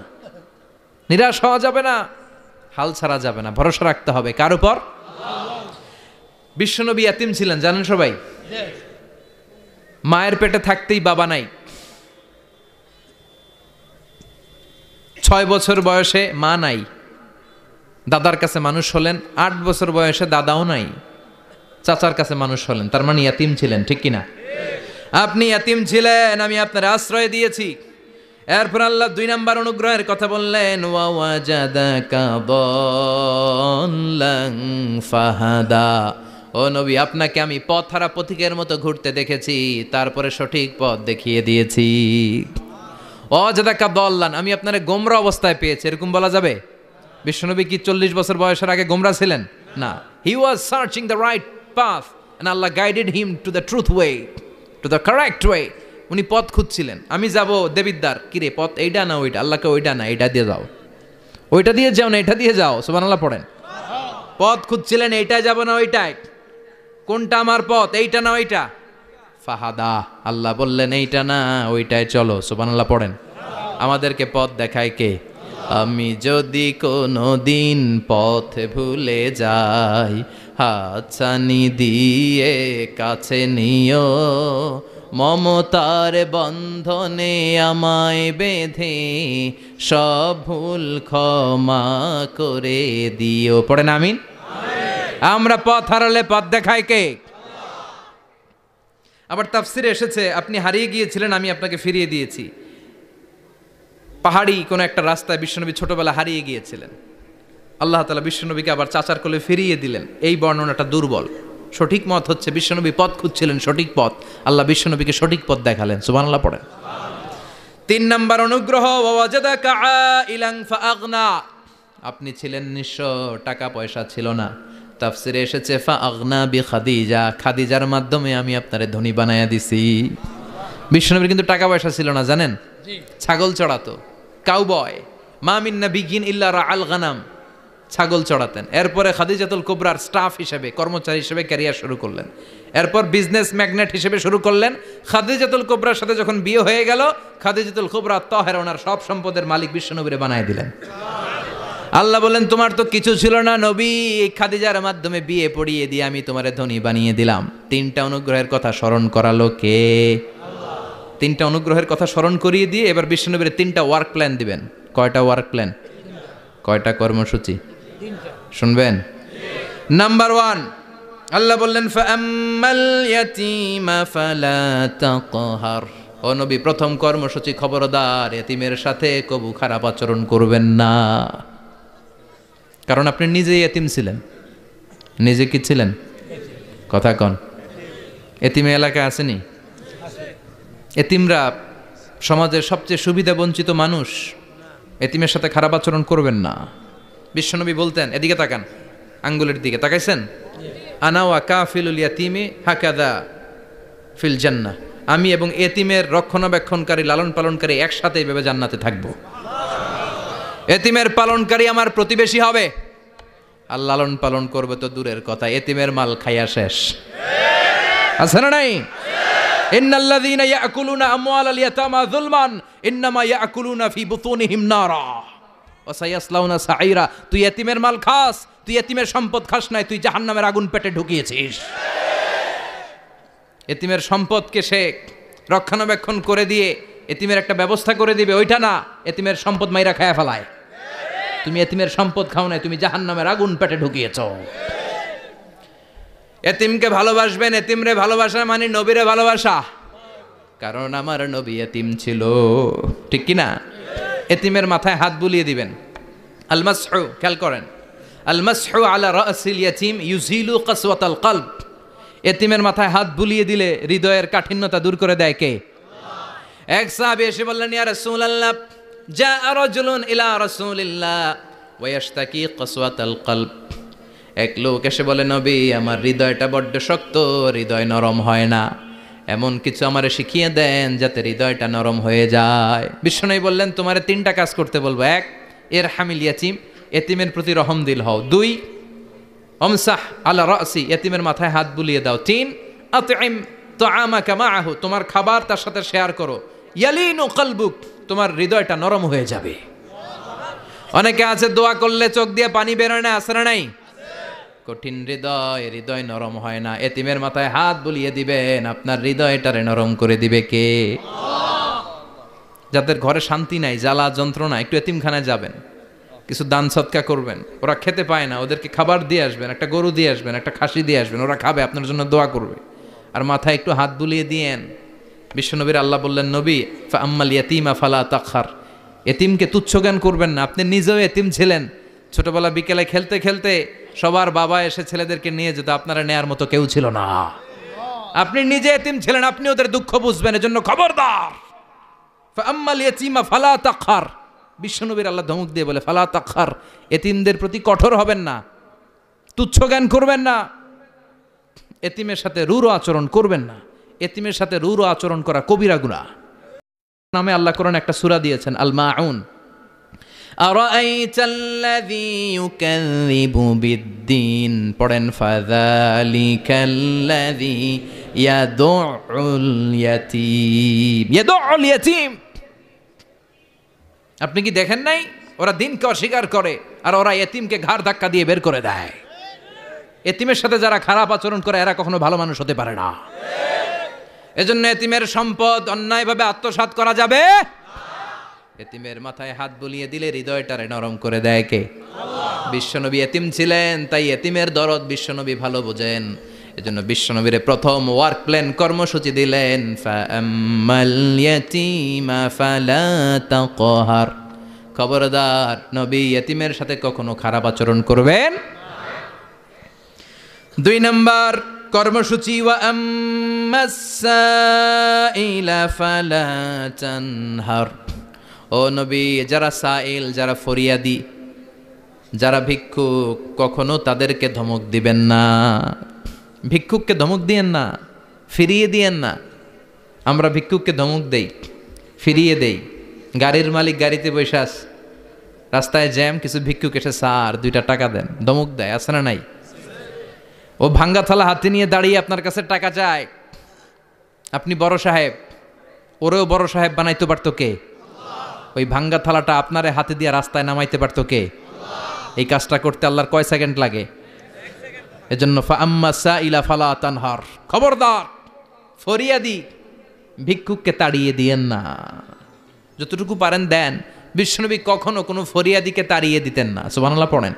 [SPEAKER 1] নিরাশ হওয়া যাবে না, হাল ছাড়া যাবে না, ভরসা রাখতে হবে কার উপর? বিশ্বনবী ইয়াতীম ছিলেন, জানেন সবাই। মায়ের পেটে থাকতেই বাবা নাই, 6 বছর বয়সে মা নাই, দাদার কাছে মানুষ হলেন, 8 বছর বয়সে দাদাও নাই, চাচার কাছে মানুষ হলেন, তার মানে ইয়াতীম ছিলেন, ঠিক কিনা? আপনি ইয়াতীম ছিলেন, আমি আপনার আশ্রয় দিয়েছি। এরপর আল্লাহ 2 নাম্বার অনুগ্রহের কথা বললেন, ওয়া ওয়াজাদাকা দাল্লান ফাহাদা, ও নবী আপনাকে আমি পথহারা পথিকের মতো ঘুরতে দেখেছি, তারপরে সঠিক পথ দেখিয়ে দিয়েছি। ওয়াজাদাকা দাল্লান, আমি আপনারে গোমরা অবস্থায় পেয়েছি, এরকম বলা যাবে? বিশ্বনবী কি 40 বছর বয়সের আগে গোমরা ছিলেন? না, he was searching the right path and আল্লাহ guided him to the truth way, to the correct way. উনি পথ খুঁজছিলেন, আমি যাব দেবিদ্দার, কিরে পথ এইটা না ওইটা? আল্লাহকে ওইটা না এইটা দিয়ে যাও, ওইটা দিয়ে যাও না এটা দিয়ে যাও, সুবহানাল্লাহ পড়েন। পথ খুঁজছিলেন, এইটা যাব না ওইটাই, কোনটা আমার পথ, এইটা না ওইটা? ফাহাদা, আল্লাহ বললেন এইটা না ওইটাই চলো, সুবহানাল্লাহ পড়েন। আমাদেরকে পথ দেখায় কে? আমি যদি কোনো দিন পথ ভুলে যাই, হাতছানি দিয়ে কাছে নিও, মমতার বন্ধনে আমায় বেঁধে সব ভুল ক্ষমা করে দিও। পড়েন আমিন। আমরা পথ হারালে পথ দেখায় কে? আবার তাফসিরে এসেছে, আপনি হারিয়ে গিয়েছিলেন, আমি আপনাকে ফিরিয়ে দিয়েছি। পাহাড়ি কোন একটা রাস্তায় বিশ্বনবী ছোটবেলা হারিয়ে গিয়েছিলেন, আল্লাহ তাআলা বিশ্বনবীকে আবার চাচার কোলে ফিরিয়ে দিলেন। এই বর্ণনাটা দুর্বল, সঠিক মত হচ্ছে বিশ্বনবী পথ খুঁজছিলেন, সঠিক পথ, আল্লাহ বিশ্বনবীকে সঠিক পথ দেখালেন, সুবহানাল্লাহ পড়েন। 3 নাম্বার অনুগ্রহ, ওয়াজাদাকা আইলান ফাআগনা, আপনি ছিলেন নিঃস্ব, টাকা পয়সা ছিল না। তাফসিরে এসেছে ফাআগনা বিখাদিজা, খাদিজার মাধ্যমে আমি আপনারে ধনী বানায়া দিছি। বিশ্বনবীর কিন্তু টাকা পয়সা ছিল না, জানেন? ছাগল চড়াতো, কাউবয়, মা মিন নাবিয়্যিন ইল্লা রাআল গানাম, ছাগল চড়াতেন। এরপরে খাদিজাতুল কুবরার স্টাফ হিসেবে, কর্মচারী হিসেবে ক্যারিয়ার শুরু করলেন। এরপর বিজনেস ম্যাগনেট হিসেবে শুরু করলেন। খাদিজাতুল কুবরার সাথে যখন বিয়ে হয়ে গেল, খাদিজাতুল কুবরা তাহেরা ওনার সব সম্পদের মালিক বিশ্বনবীরে বানায় দিলেন। আল্লাহ বলেন, তোমার তো কিছু ছিল না নবী, এই খাদিজার মাধ্যমে বিয়ে পড়িয়ে দিয়ে আমি তোমারে ধনী বানিয়ে দিলাম। 3টা অনুগ্রহের কথা স্মরণ করালো কে? 3টা অনুগ্রহের কথা স্মরণ করিয়ে দিয়ে এবার বিশ্বনবীর 3টা ওয়ার্ক প্ল্যান দিবেন। কয়টা ওয়ার্ক প্ল্যান? কয়টা কর্মসূচি? শুনবেন। নাম্বার 1, আল্লাহ বললেন ফাআম্মাল ইয়াতীমা ফালা তাকহার, ও নবী প্রথম কর্মসূচি, খবরদার এতিমের সাথে কবু খারাপ আচরণ করবেন না। কারণ আপনি নিজেই এতিম ছিলেন। নিজে কি ছিলেন? কথা কন। এতিমে এলাকায় আসেনি? এতিমরা সমাজের সবচেয়ে সুবিধা বঞ্চিত মানুষ, এতিমের সাথে খারাপ আচরণ করবেন না। বিশ্বনবী বলতেন, এদিকে তাকান, আঙ্গুলের দিকে তাকাইছেন, আনা ওয়া কাফিলুল ইয়াতীমি হাকাদা ফিল জান্নাহ, আমি এবং এতিমের রক্ষণাবেক্ষণকারী, লালন পালনকারী একসাথে এইভাবে জান্নাতে থাকবো। এতিমের পালনকারী আমার প্রতিবেশী হবে, আর লালন পালন করবে তো দূরের কথা, এতিমের মাল খাইয়া শেষ। আছে না নাই? ইন্নাল্লাযীনা ইয়াকুলুনা আমওয়ালাল ইয়াতামা যুলমান ইন্নামা ইয়াকুলুনা ফি বুতুনিহিম নারা ওয়া সায়াসলাউনা সাঈরা। তুই এতিমের মাল খাস, তুই এতিমের সম্পদ খাস নাই, তুই জাহান্নামের আগুন পেটে ঢুকিয়েছিস। এতিমের সম্পদকে সে রক্ষণাবেক্ষণ করে দিয়ে এতিমের একটা ব্যবস্থা করে দিবে, ওইটা না, এতিমের সম্পদ মাইরা খায়া ফেলায়। তুমি এতিমের সম্পদ খাও নাই, তুমি জাহান্নামের আগুন পেটে ঢুকিয়েছ। এতিমকে ভালোবাসবেন, এতিমরে ভালোবাসা মানে নবীরে ভালোবাসা, কারণ আমার নবী এতিম ছিল, ঠিক কি না? এতিমের মাথায় হাত বুলিয়ে দিবেন। আল মাসহু, খেয়াল করেন, আল মাসহু আলা রাসিল ইয়াতীম ইউজিলু কাসওয়াতাল কলব। এতিমের মাথায় হাত বুলিয়ে দিলে হৃদয়ের কাঠিন্যতা দূর করে দেয় কে? এক সাহাবী এসে বললেন, ইয়া রাসূলুল্লাহ, জাআ রাজুলুন ইলা রাসূলিল্লাহ ওয়া ইয়াশতাকি কসওয়াতাল কলব। এক লোক এসে বলে, নবী আমার হৃদয়টা বড্ড শক্ত, হৃদয় নরম হয় না, এমন কিছু আমারে শিখিয়ে দেন যাতে হৃদয়টা নরম হয়ে যায়। বিশ্বনবী বললেন, তোমারে 3টা কাজ করতে বলবো। 1, ইরহামিল ইয়াতীম, এতিমের প্রতি রহম দিল হও। 2, আমসাহ আলা রাসি, এতিমের মাথায় হাত বুলিয়ে দাও। 3, আতইম তাআমাকা মাআহু, তোমার খাবার তার সাথে শেয়ার করো। ইয়ালিনু কলবুক, তোমার হৃদয়টা নরম হয়ে যাবে। অনেকে আছে দোয়া করলে চোখ দিয়ে পানি বের হয় না, আছে না নাই? কঠিন হৃদয়, হৃদয় নরম হয় না। এতিমের মাথায় হাত বুলিয়ে দিবেন, আপনার হৃদয়টারে নরম করে দিবে কে? যাদের ঘরে শান্তি নাই, জ্বালা যন্ত্রণা, একটু এতিমখানায় যাবেন, কিছু দান সৎকা করবেন। ওরা খেতে পায় না, ওদেরকে খাবার দিয়ে আসবেন, একটা গরু দিয়ে আসবেন, একটা খাসি দিয়ে আসবেন, ওরা খাবে, আপনার জন্য দোয়া করবে। আর মাথায় একটু হাত বুলিয়ে দিয়েন। বিশ্বনবীর আল্লাহ বললেন, নবী ফাআম্মাল ইয়াতীমা ফালা তাখহার, এতিমকে তুচ্ছ জ্ঞান করবেন না। আপনি নিজেও এতিম ছিলেন, ছোটবেলা বিকেলে খেলতে খেলতে সবার বাবা এসে ছেলেদেরকে নিয়ে যেত, আপনারা নেয়ার মতো কেউ ছিল না। আপনি নিজে এতিম ছিলেন, আপনি ওদের দুঃখ বুঝবেন, এজন্য খবরদার। ফাআম্মাল ইয়াতীমা ফালা তাখহার, বিশ্বনবীর আল্লাহ ধমক দিয়ে বলে, ফালা তাখহার, এতিমদের প্রতি কঠোর হবেন না, তুচ্ছ জ্ঞান করবেন না, এতিমের সাথে রূঢ় আচরণ করবেন না। এতিমের সাথে রূঢ় আচরণ করা কবিরা গুনাহ। নামে আল্লাহ কোরআন একটা সূরা দিয়েছেন, আল মাউন। আরাআইতাল্লাযী ইউকাযযিবু বিদ্দীন, পড়েন, ফাযালিকাল্লাযী ইয়াদুউল ইয়াতীম, ইয়াদুউল ইয়াতীম। আপনি কি দেখেন নাই ওরা দিনকে অস্বীকার করে আর ওরা এতিমকে ঘাড় ধাক্কা দিয়ে বের করে দেয়। এতিমের সাথে যারা খারাপ আচরণ করে এরা কখনো ভালো মানুষ হতে পারে না। এজন্য এতিমের সম্পদ অন্যায়ভাবে আত্মসাৎ করা যাবে। এতিমের মাথায় হাত বুলিয়ে দিলে হৃদয়টারে নরম করে দেয় কে? বিশ্বনবী এতিম ছিলেন, তাই এতিমের দরদ বিশ্বনবী ভালো বোঝেন। এজন্য বিশ্বনবীরে প্রথম ওয়ার্ক প্ল্যান কর্মসূচি দিলেন, ফাআম্মাল ইয়াতীমা ফালা তাকহার, খবরদার নবী এতিমের সাথে কখনো খারাপ আচরণ করবেন। 2 নম্বর কর্মসূচি, ওয়া আম্মাস সাইলা ফালা তানহার, ও নবী যারা সাইল, যারা ফরিয়াদি, যারা ভিক্ষুক, কখনো তাদেরকে ধমক দিবেন না। ভিক্ষুককে ধমক দিয়েন না, ফিরিয়ে দিয়েন না। আমরা ভিক্ষুককে ধমক দেই, ফিরিয়ে দেই। গাড়ির মালিক গাড়িতে বসে আছে, রাস্তায় জ্যাম, কিছু ভিক্ষুক এসে স্যার 2টা টাকা দেন, ধমক দেয়, আছে না নাই? ও ভাঙ্গা থালা হাতে নিয়ে দাঁড়িয়ে আপনার কাছে টাকা চায়। আপনি বড় সাহেব, ওরেও বড় সাহেব বানাইতে পারতো কে? ওই ভাঙ্গা থালাটা আপনারে হাতে দিয়ে রাস্তায় নামাইতে পারতো কে? এই কাজটা করতে আল্লাহর কয় সেকেন্ড লাগে? এজন্য ফাআম্মা সাইলা ফালা তানহার, খবরদার ফরিয়াদি ভিক্ষুককে তাড়িয়ে দিয়েন না। যতটুকু পারেন দেন। বিশ্বনবী কখনো কোনো ফরিয়াদিকে তাড়িয়ে দিতেন না। সুবহানাল্লাহ পড়েন।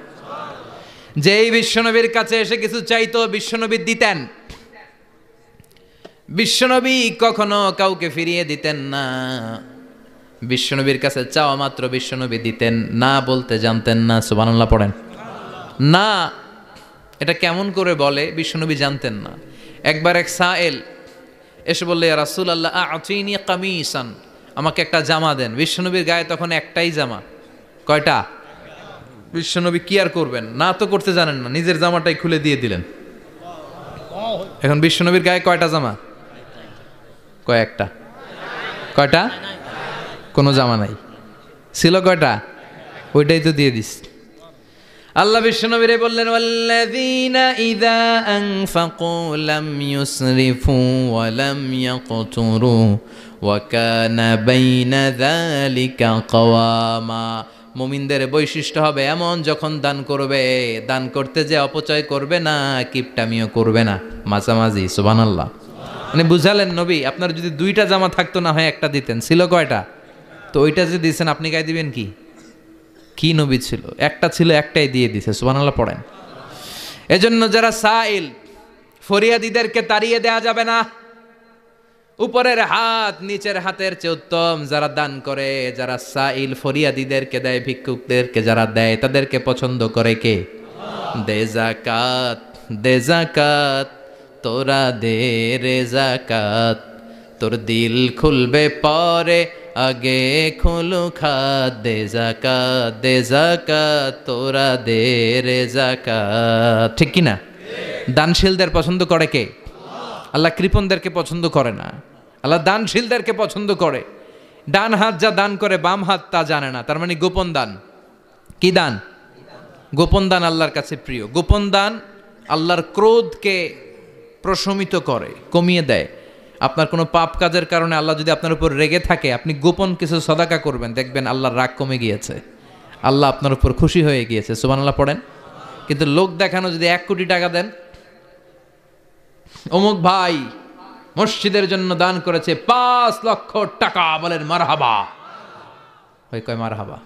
[SPEAKER 1] যেই বিশ্বনবীর কাছে এসে কিছু চাইতো বিশ্বনবী দিতেন। বিশ্বনবী কখনো কাউকে ফিরিয়ে দিতেন না। বিশ্বনবীর কাছে চাওয়া মাত্র বিশ্বনবী দিতেন, না বলতে জানতেন না। সুবহানাল্লাহ পড়েন। না এটা কেমন করে বলে বিশ্বনবী জানতেন না। একবার এক সায়েল এসে বললে, ইয়া রাসূলুল্লাহ আ'তিনি কামিসান, আমাকে একটা জামা দেন। বিশ্বনবীর গায়ে তখন একটাই জামা। কয়টা? বিশ্বনবী কি আর করবেন, না তো করতে জানেন না, নিজের জামাটাই খুলে দিয়ে দিলেন। এখন বিশ্বনবীর গায়ে কয়টা জামা? কয়েকটা। কয়টা? কোনো জামা নাই। ছিল কয়টা? ওইটাই তো দিয়ে দিস। আল্লাহ বিশ্বনবীরে বললেন, ওয়াল্লাযীনা ইযা আনফাকু লাম ইউসরিফু ওয়া লাম ইয়াকতুরু ওয়া কানা বাইনা যালিকা কাওয়ামা। মুমিনদের বৈশিষ্ট্য হবে এমন, যখন দান করবে, দান করতে যে অপচয় করবে না, কিপটামিও করবে না, মাঝামাঝি। সুবহানাল্লাহ। মানে বুঝালেন নবী, আপনার যদি 2টা জামা থাকতো না হয় একটা দিতেন। ছিল কয়টা? তো ওইটা যে দিয়েছেন আপনি গায়ে দিবেন কি? কি নবী ছিল? একটা ছিল, একটাই দিয়ে দিছে। সুবহানাল্লাহ পড়েন। এজন্য যারা সাইল, ফরিয়াদিদেরকে তাড়িয়ে দেয়া যাবে না। উপরের হাত নিচের হাতের চেয়ে উত্তম। যারা দান করে, যারা সাইল ফরিয়াদিদেরকে দেয়, ভিক্ষুকদেরকে যারা দেয়, তাদেরকে পছন্দ করে কে? দে যাকাত, দে যাকাত, তোরা দে রে যাকাত, তোর দিল খুলবে পরে, আগে খুলু খাত, দে যাকাত তোরা দে রে যাকাত। ঠিক কিনা? দানশীলদের পছন্দ করে কে? আল্লাহ কৃপণদেরকে পছন্দ করে না, আল্লাহ দানশীলদেরকে পছন্দ করে। ডান হাত যা দান করে বাম হাত তা জানে না, তার মানে গোপন দান। কি দান? গোপন দান আল্লাহর কাছে প্রিয়। গোপন দান আল্লাহর ক্রোধকে প্রশমিত করে, কমিয়ে দেয়। আপনার কোনো পাপ কাজের কারণে আল্লাহ যদি আপনার উপর রেগে থাকে, আপনি গোপন কিছু সদাকা করবেন, দেখবেন আল্লাহর রাগ কমে গিয়েছে, আল্লাহ আপনার উপর খুশি হয়ে গিয়েছে। সুবহানাল্লাহ পড়েন। কিন্তু লোক দেখানো যদি 1 কোটি টাকা দেন, অমুক ভাই মসজিদের জন্য দান করেছে 5 লক্ষ টাকা, বলেন মারহাবা। ওই কয় মারহাবা।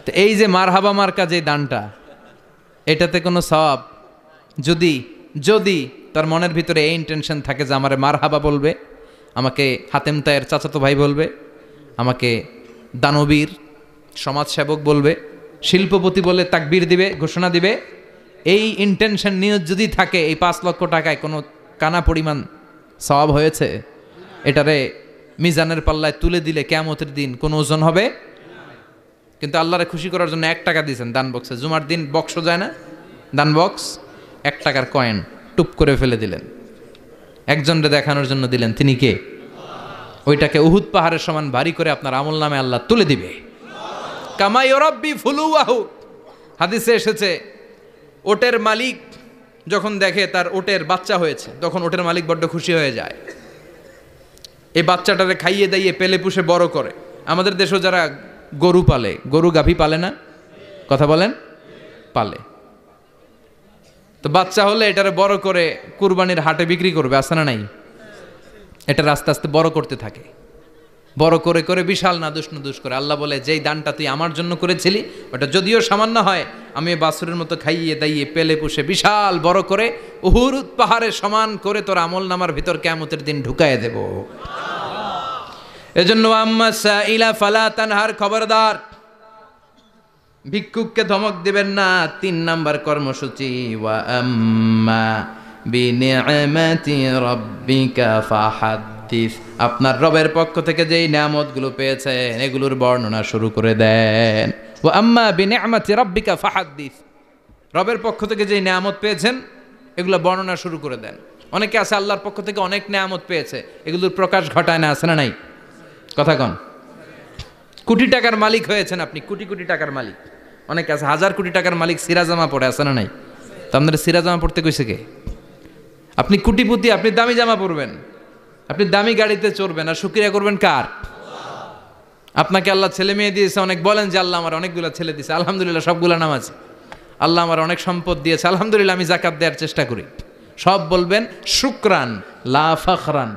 [SPEAKER 1] তো এই যে মারহাবা মার্কা যে দানটা, এটাতে কোনো সওয়াব যদি যদি তার মনের ভিতরে এই ইন্টেনশন থাকে যে আমারে মারহাবা বলবে, আমাকে হাতেম তায়ের চাচাতো ভাই বলবে, আমাকে দানবীর সমাজসেবক বলবে, শিল্পপতি বলে তাকবীর দিবে, ঘোষণা দিবে, এই ইন্টেনশন নিয়ে যদি থাকে, এই 5 লক্ষ টাকায় কোনো কানা পরিমাণ সওয়াব হয়েছে, এটারে মিজানের পাল্লায় তুলে দিলে কিয়ামতের দিন কোনো ওজন হবে। কিন্তু আল্লাহরে খুশি করার জন্য 1 টাকা দিয়েছেন দান বক্সে। জুমার দিন বক্স যায় না, দান বক্স, 1 টাকার কয়েন টুপ করে ফেলে দিলেন, একজনকে দেখানোর জন্য দিলেন। তিনি কে? ওইটাকে উহুদ পাহাড়ের সমান ভারী করে আপনার আমল নামে আল্লাহ তুলে দিবে। কামা ইউরাব্বি ফুলুয়াহু, হাদিসে এসেছে, ওটের মালিক যখন দেখে তার ওটের বাচ্চা হয়েছে, তখন ওটের মালিক বড্ড খুশি হয়ে যায়। এই বাচ্চাটারে খাইয়ে দাইয়ে পেলে পুষে বড় করে। আমাদের দেশেও যারা গরু পালে, গরু গাভী পালে না, কথা বলেন, পালে, তো বাচ্চা হলে এটারে বড় করে কুরবানির হাটে বিক্রি করবে, আছে না নাই? এটা আস্তে আস্তে বড় করতে থাকে, বড় করে করে বিশাল নাদুস করে। আল্লাহ বলে, যেই দানটা তুই আমার জন্য করেছিলি, ওটা যদিও সামান্য হয়, আমি বাছুরের মতো খাইয়ে দাইয়ে পেলে পুষে বিশাল বড় করে উহুদ পাহাড়ের সমান করে তোর আমল নামার ভিতর কিয়ামতের দিন ঢুকায় দেব। এজন্য আম্মা সাইলা ফালা তানহার, খবরদার ভিক্ষুককে ধমক দিবেন না। 3 নাম্বার কর্মসূচি, ওয়া আম্মা বিনিআমাতি রাব্বিকা ফাহাদ্দিস, আপনার রবের পক্ষ থেকে যেই নিয়ামতগুলো পেয়েছেন এগুলোর বর্ণনা শুরু করে দেন। ওয়া আম্মা বিনিআমাতি রাব্বিকা ফাহাদ্দিস, রবের পক্ষ থেকে যেই নিয়ামত পেয়েছেন এগুলো বর্ণনা শুরু করে দেন। অনেকে আছে আল্লাহর পক্ষ থেকে অনেক নিয়ামত পেয়েছে, এগুলোর প্রকাশ ঘটায় না, আছে না নাই? কথা কন। কোটি টাকার মালিক হয়েছেন আপনি, কোটি কোটি টাকার মালিক। অনেকে আছে 1000 কোটি টাকার মালিক, সিরাজামা পড়ে, আছে না নাই? তো আপনাদের সিরাজামা পড়তে কইছে কে? আপনি কোটিপতি, আপনি দামি জামা পরবেন, আপনি দামি গাড়িতে চড়বেন, আর শুকরিয়া করবেন কার? আপনাকে আল্লাহ ছেলে মেয়ে দিয়েছে অনেক, বলেন যে আল্লাহ আমার অনেকগুলো ছেলে দিয়েছে, আলহামদুলিল্লাহ, সবগুলা নামাজ। আল্লাহ আমার অনেক সম্পদ দিয়েছে, আলহামদুলিল্লাহ, আমি যাকাত দেওয়ার চেষ্টা করি। সব বলবেন শুকরান লা ফাখরান,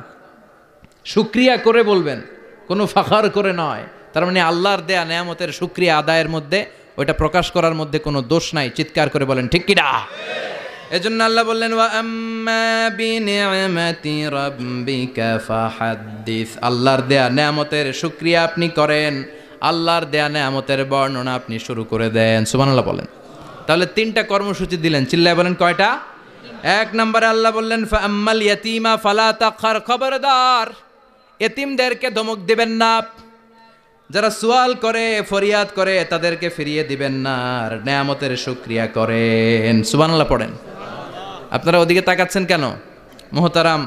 [SPEAKER 1] শুকরিয়া করে বলবেন, কোনো ফাখার করে নয়। তার মানে আল্লাহর দেয়া নেয়ামতের শুকরিয়া আদায়ের মধ্যে, ওইটা প্রকাশ করার মধ্যে কোনো দোষ নাই। চিৎকার করে বলেন ঠিক কিনা? এজন্য আল্লাহ বললেন, ওয়া আম্মা বিনিআমাতি রাব্বিকা ফাহাদ্দিস, আল্লাহর দেয়া নেয়ামতের শুকরিয়া আপনি করেন, আল্লাহর দেয়া নেয়ামতের বর্ণনা আপনি শুরু করে দেন। সুবহানাল্লাহ বলেন। তাহলে 3টা কর্মসূচি দিলেন, চিল্লায় বলেন কয়টা? 1 নম্বরে আল্লাহ বললেন, ফা আম্মাল ইয়াতীমা ফালা তাকহার, খবরদার এতিমদেরকে ধমক দিবেন না, যারা সুয়াল করে ফরিয়াদ করে তাদেরকে ফিরিয়ে দিবেন না, আর নেয়ামতের শুকরিয়া করেন। সুবহানাল্লাহ পড়েন। আপনারা ওদিকে তাকাচ্ছেন কেন? মুহতারাম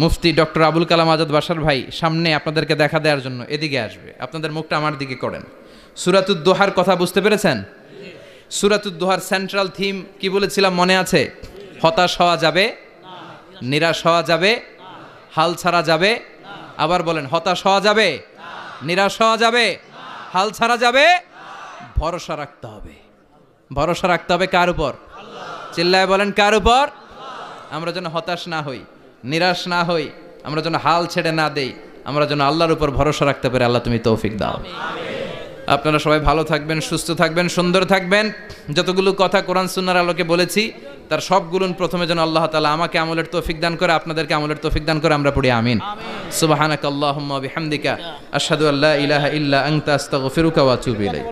[SPEAKER 1] মুফতি ডক্টর আবুল কালাম আজাদ বাশার ভাই সামনে আপনাদেরকে দেখা দেওয়ার জন্য এদিকে আসবে, আপনাদের মুখটা আমার দিকে করেন। সূরাতুদ দোহার কথা বুঝতে পেরেছেন? সূরাতুদ দোহার সেন্ট্রাল থিম কি বলেছিলাম মনে আছে? হতাশ হওয়া যাবে, নিরাশ হওয়া যাবে, হাল ছাড়া যাবে। আবার বলেন, হতাশ হওয়া যাবে, নিরাশ হওয়া যাবে, হাল ছাড়া যাবে, ভরসা রাখতে হবে। ভরসা রাখতে হবে কার উপর? চিল্লায় বলেন কার উপর? আমরা যেন হতাশ না হই, নিরাশ না হই, আমরা যেন হাল ছেড়ে না দেই, আমরা যেন আল্লাহর উপর ভরসা রাখতে পারি। আল্লাহ তুমি তৌফিক দাও। আপনারা সবাই ভালো থাকবেন, সুস্থ থাকবেন, সুন্দর থাকবেন। যতগুলো কথা কোরআন সুন্নাহর আলোকে বলেছি তার সবগুলো প্রথমে যেন আল্লাহ তাআলা আমাকে আমলের তৌফিক দান করে, আপনাদেরকে আমলের তৌফিক দান করে। আমরা পড়ি আমিন। সুবহানাকাল্লাহুম্মা ওয়া বিহামদিকা আশহাদু আল্লা ইলাহা ইল্লা আনতা আস্তাগফিরুকা ওয়া আতুবু ইলাইক।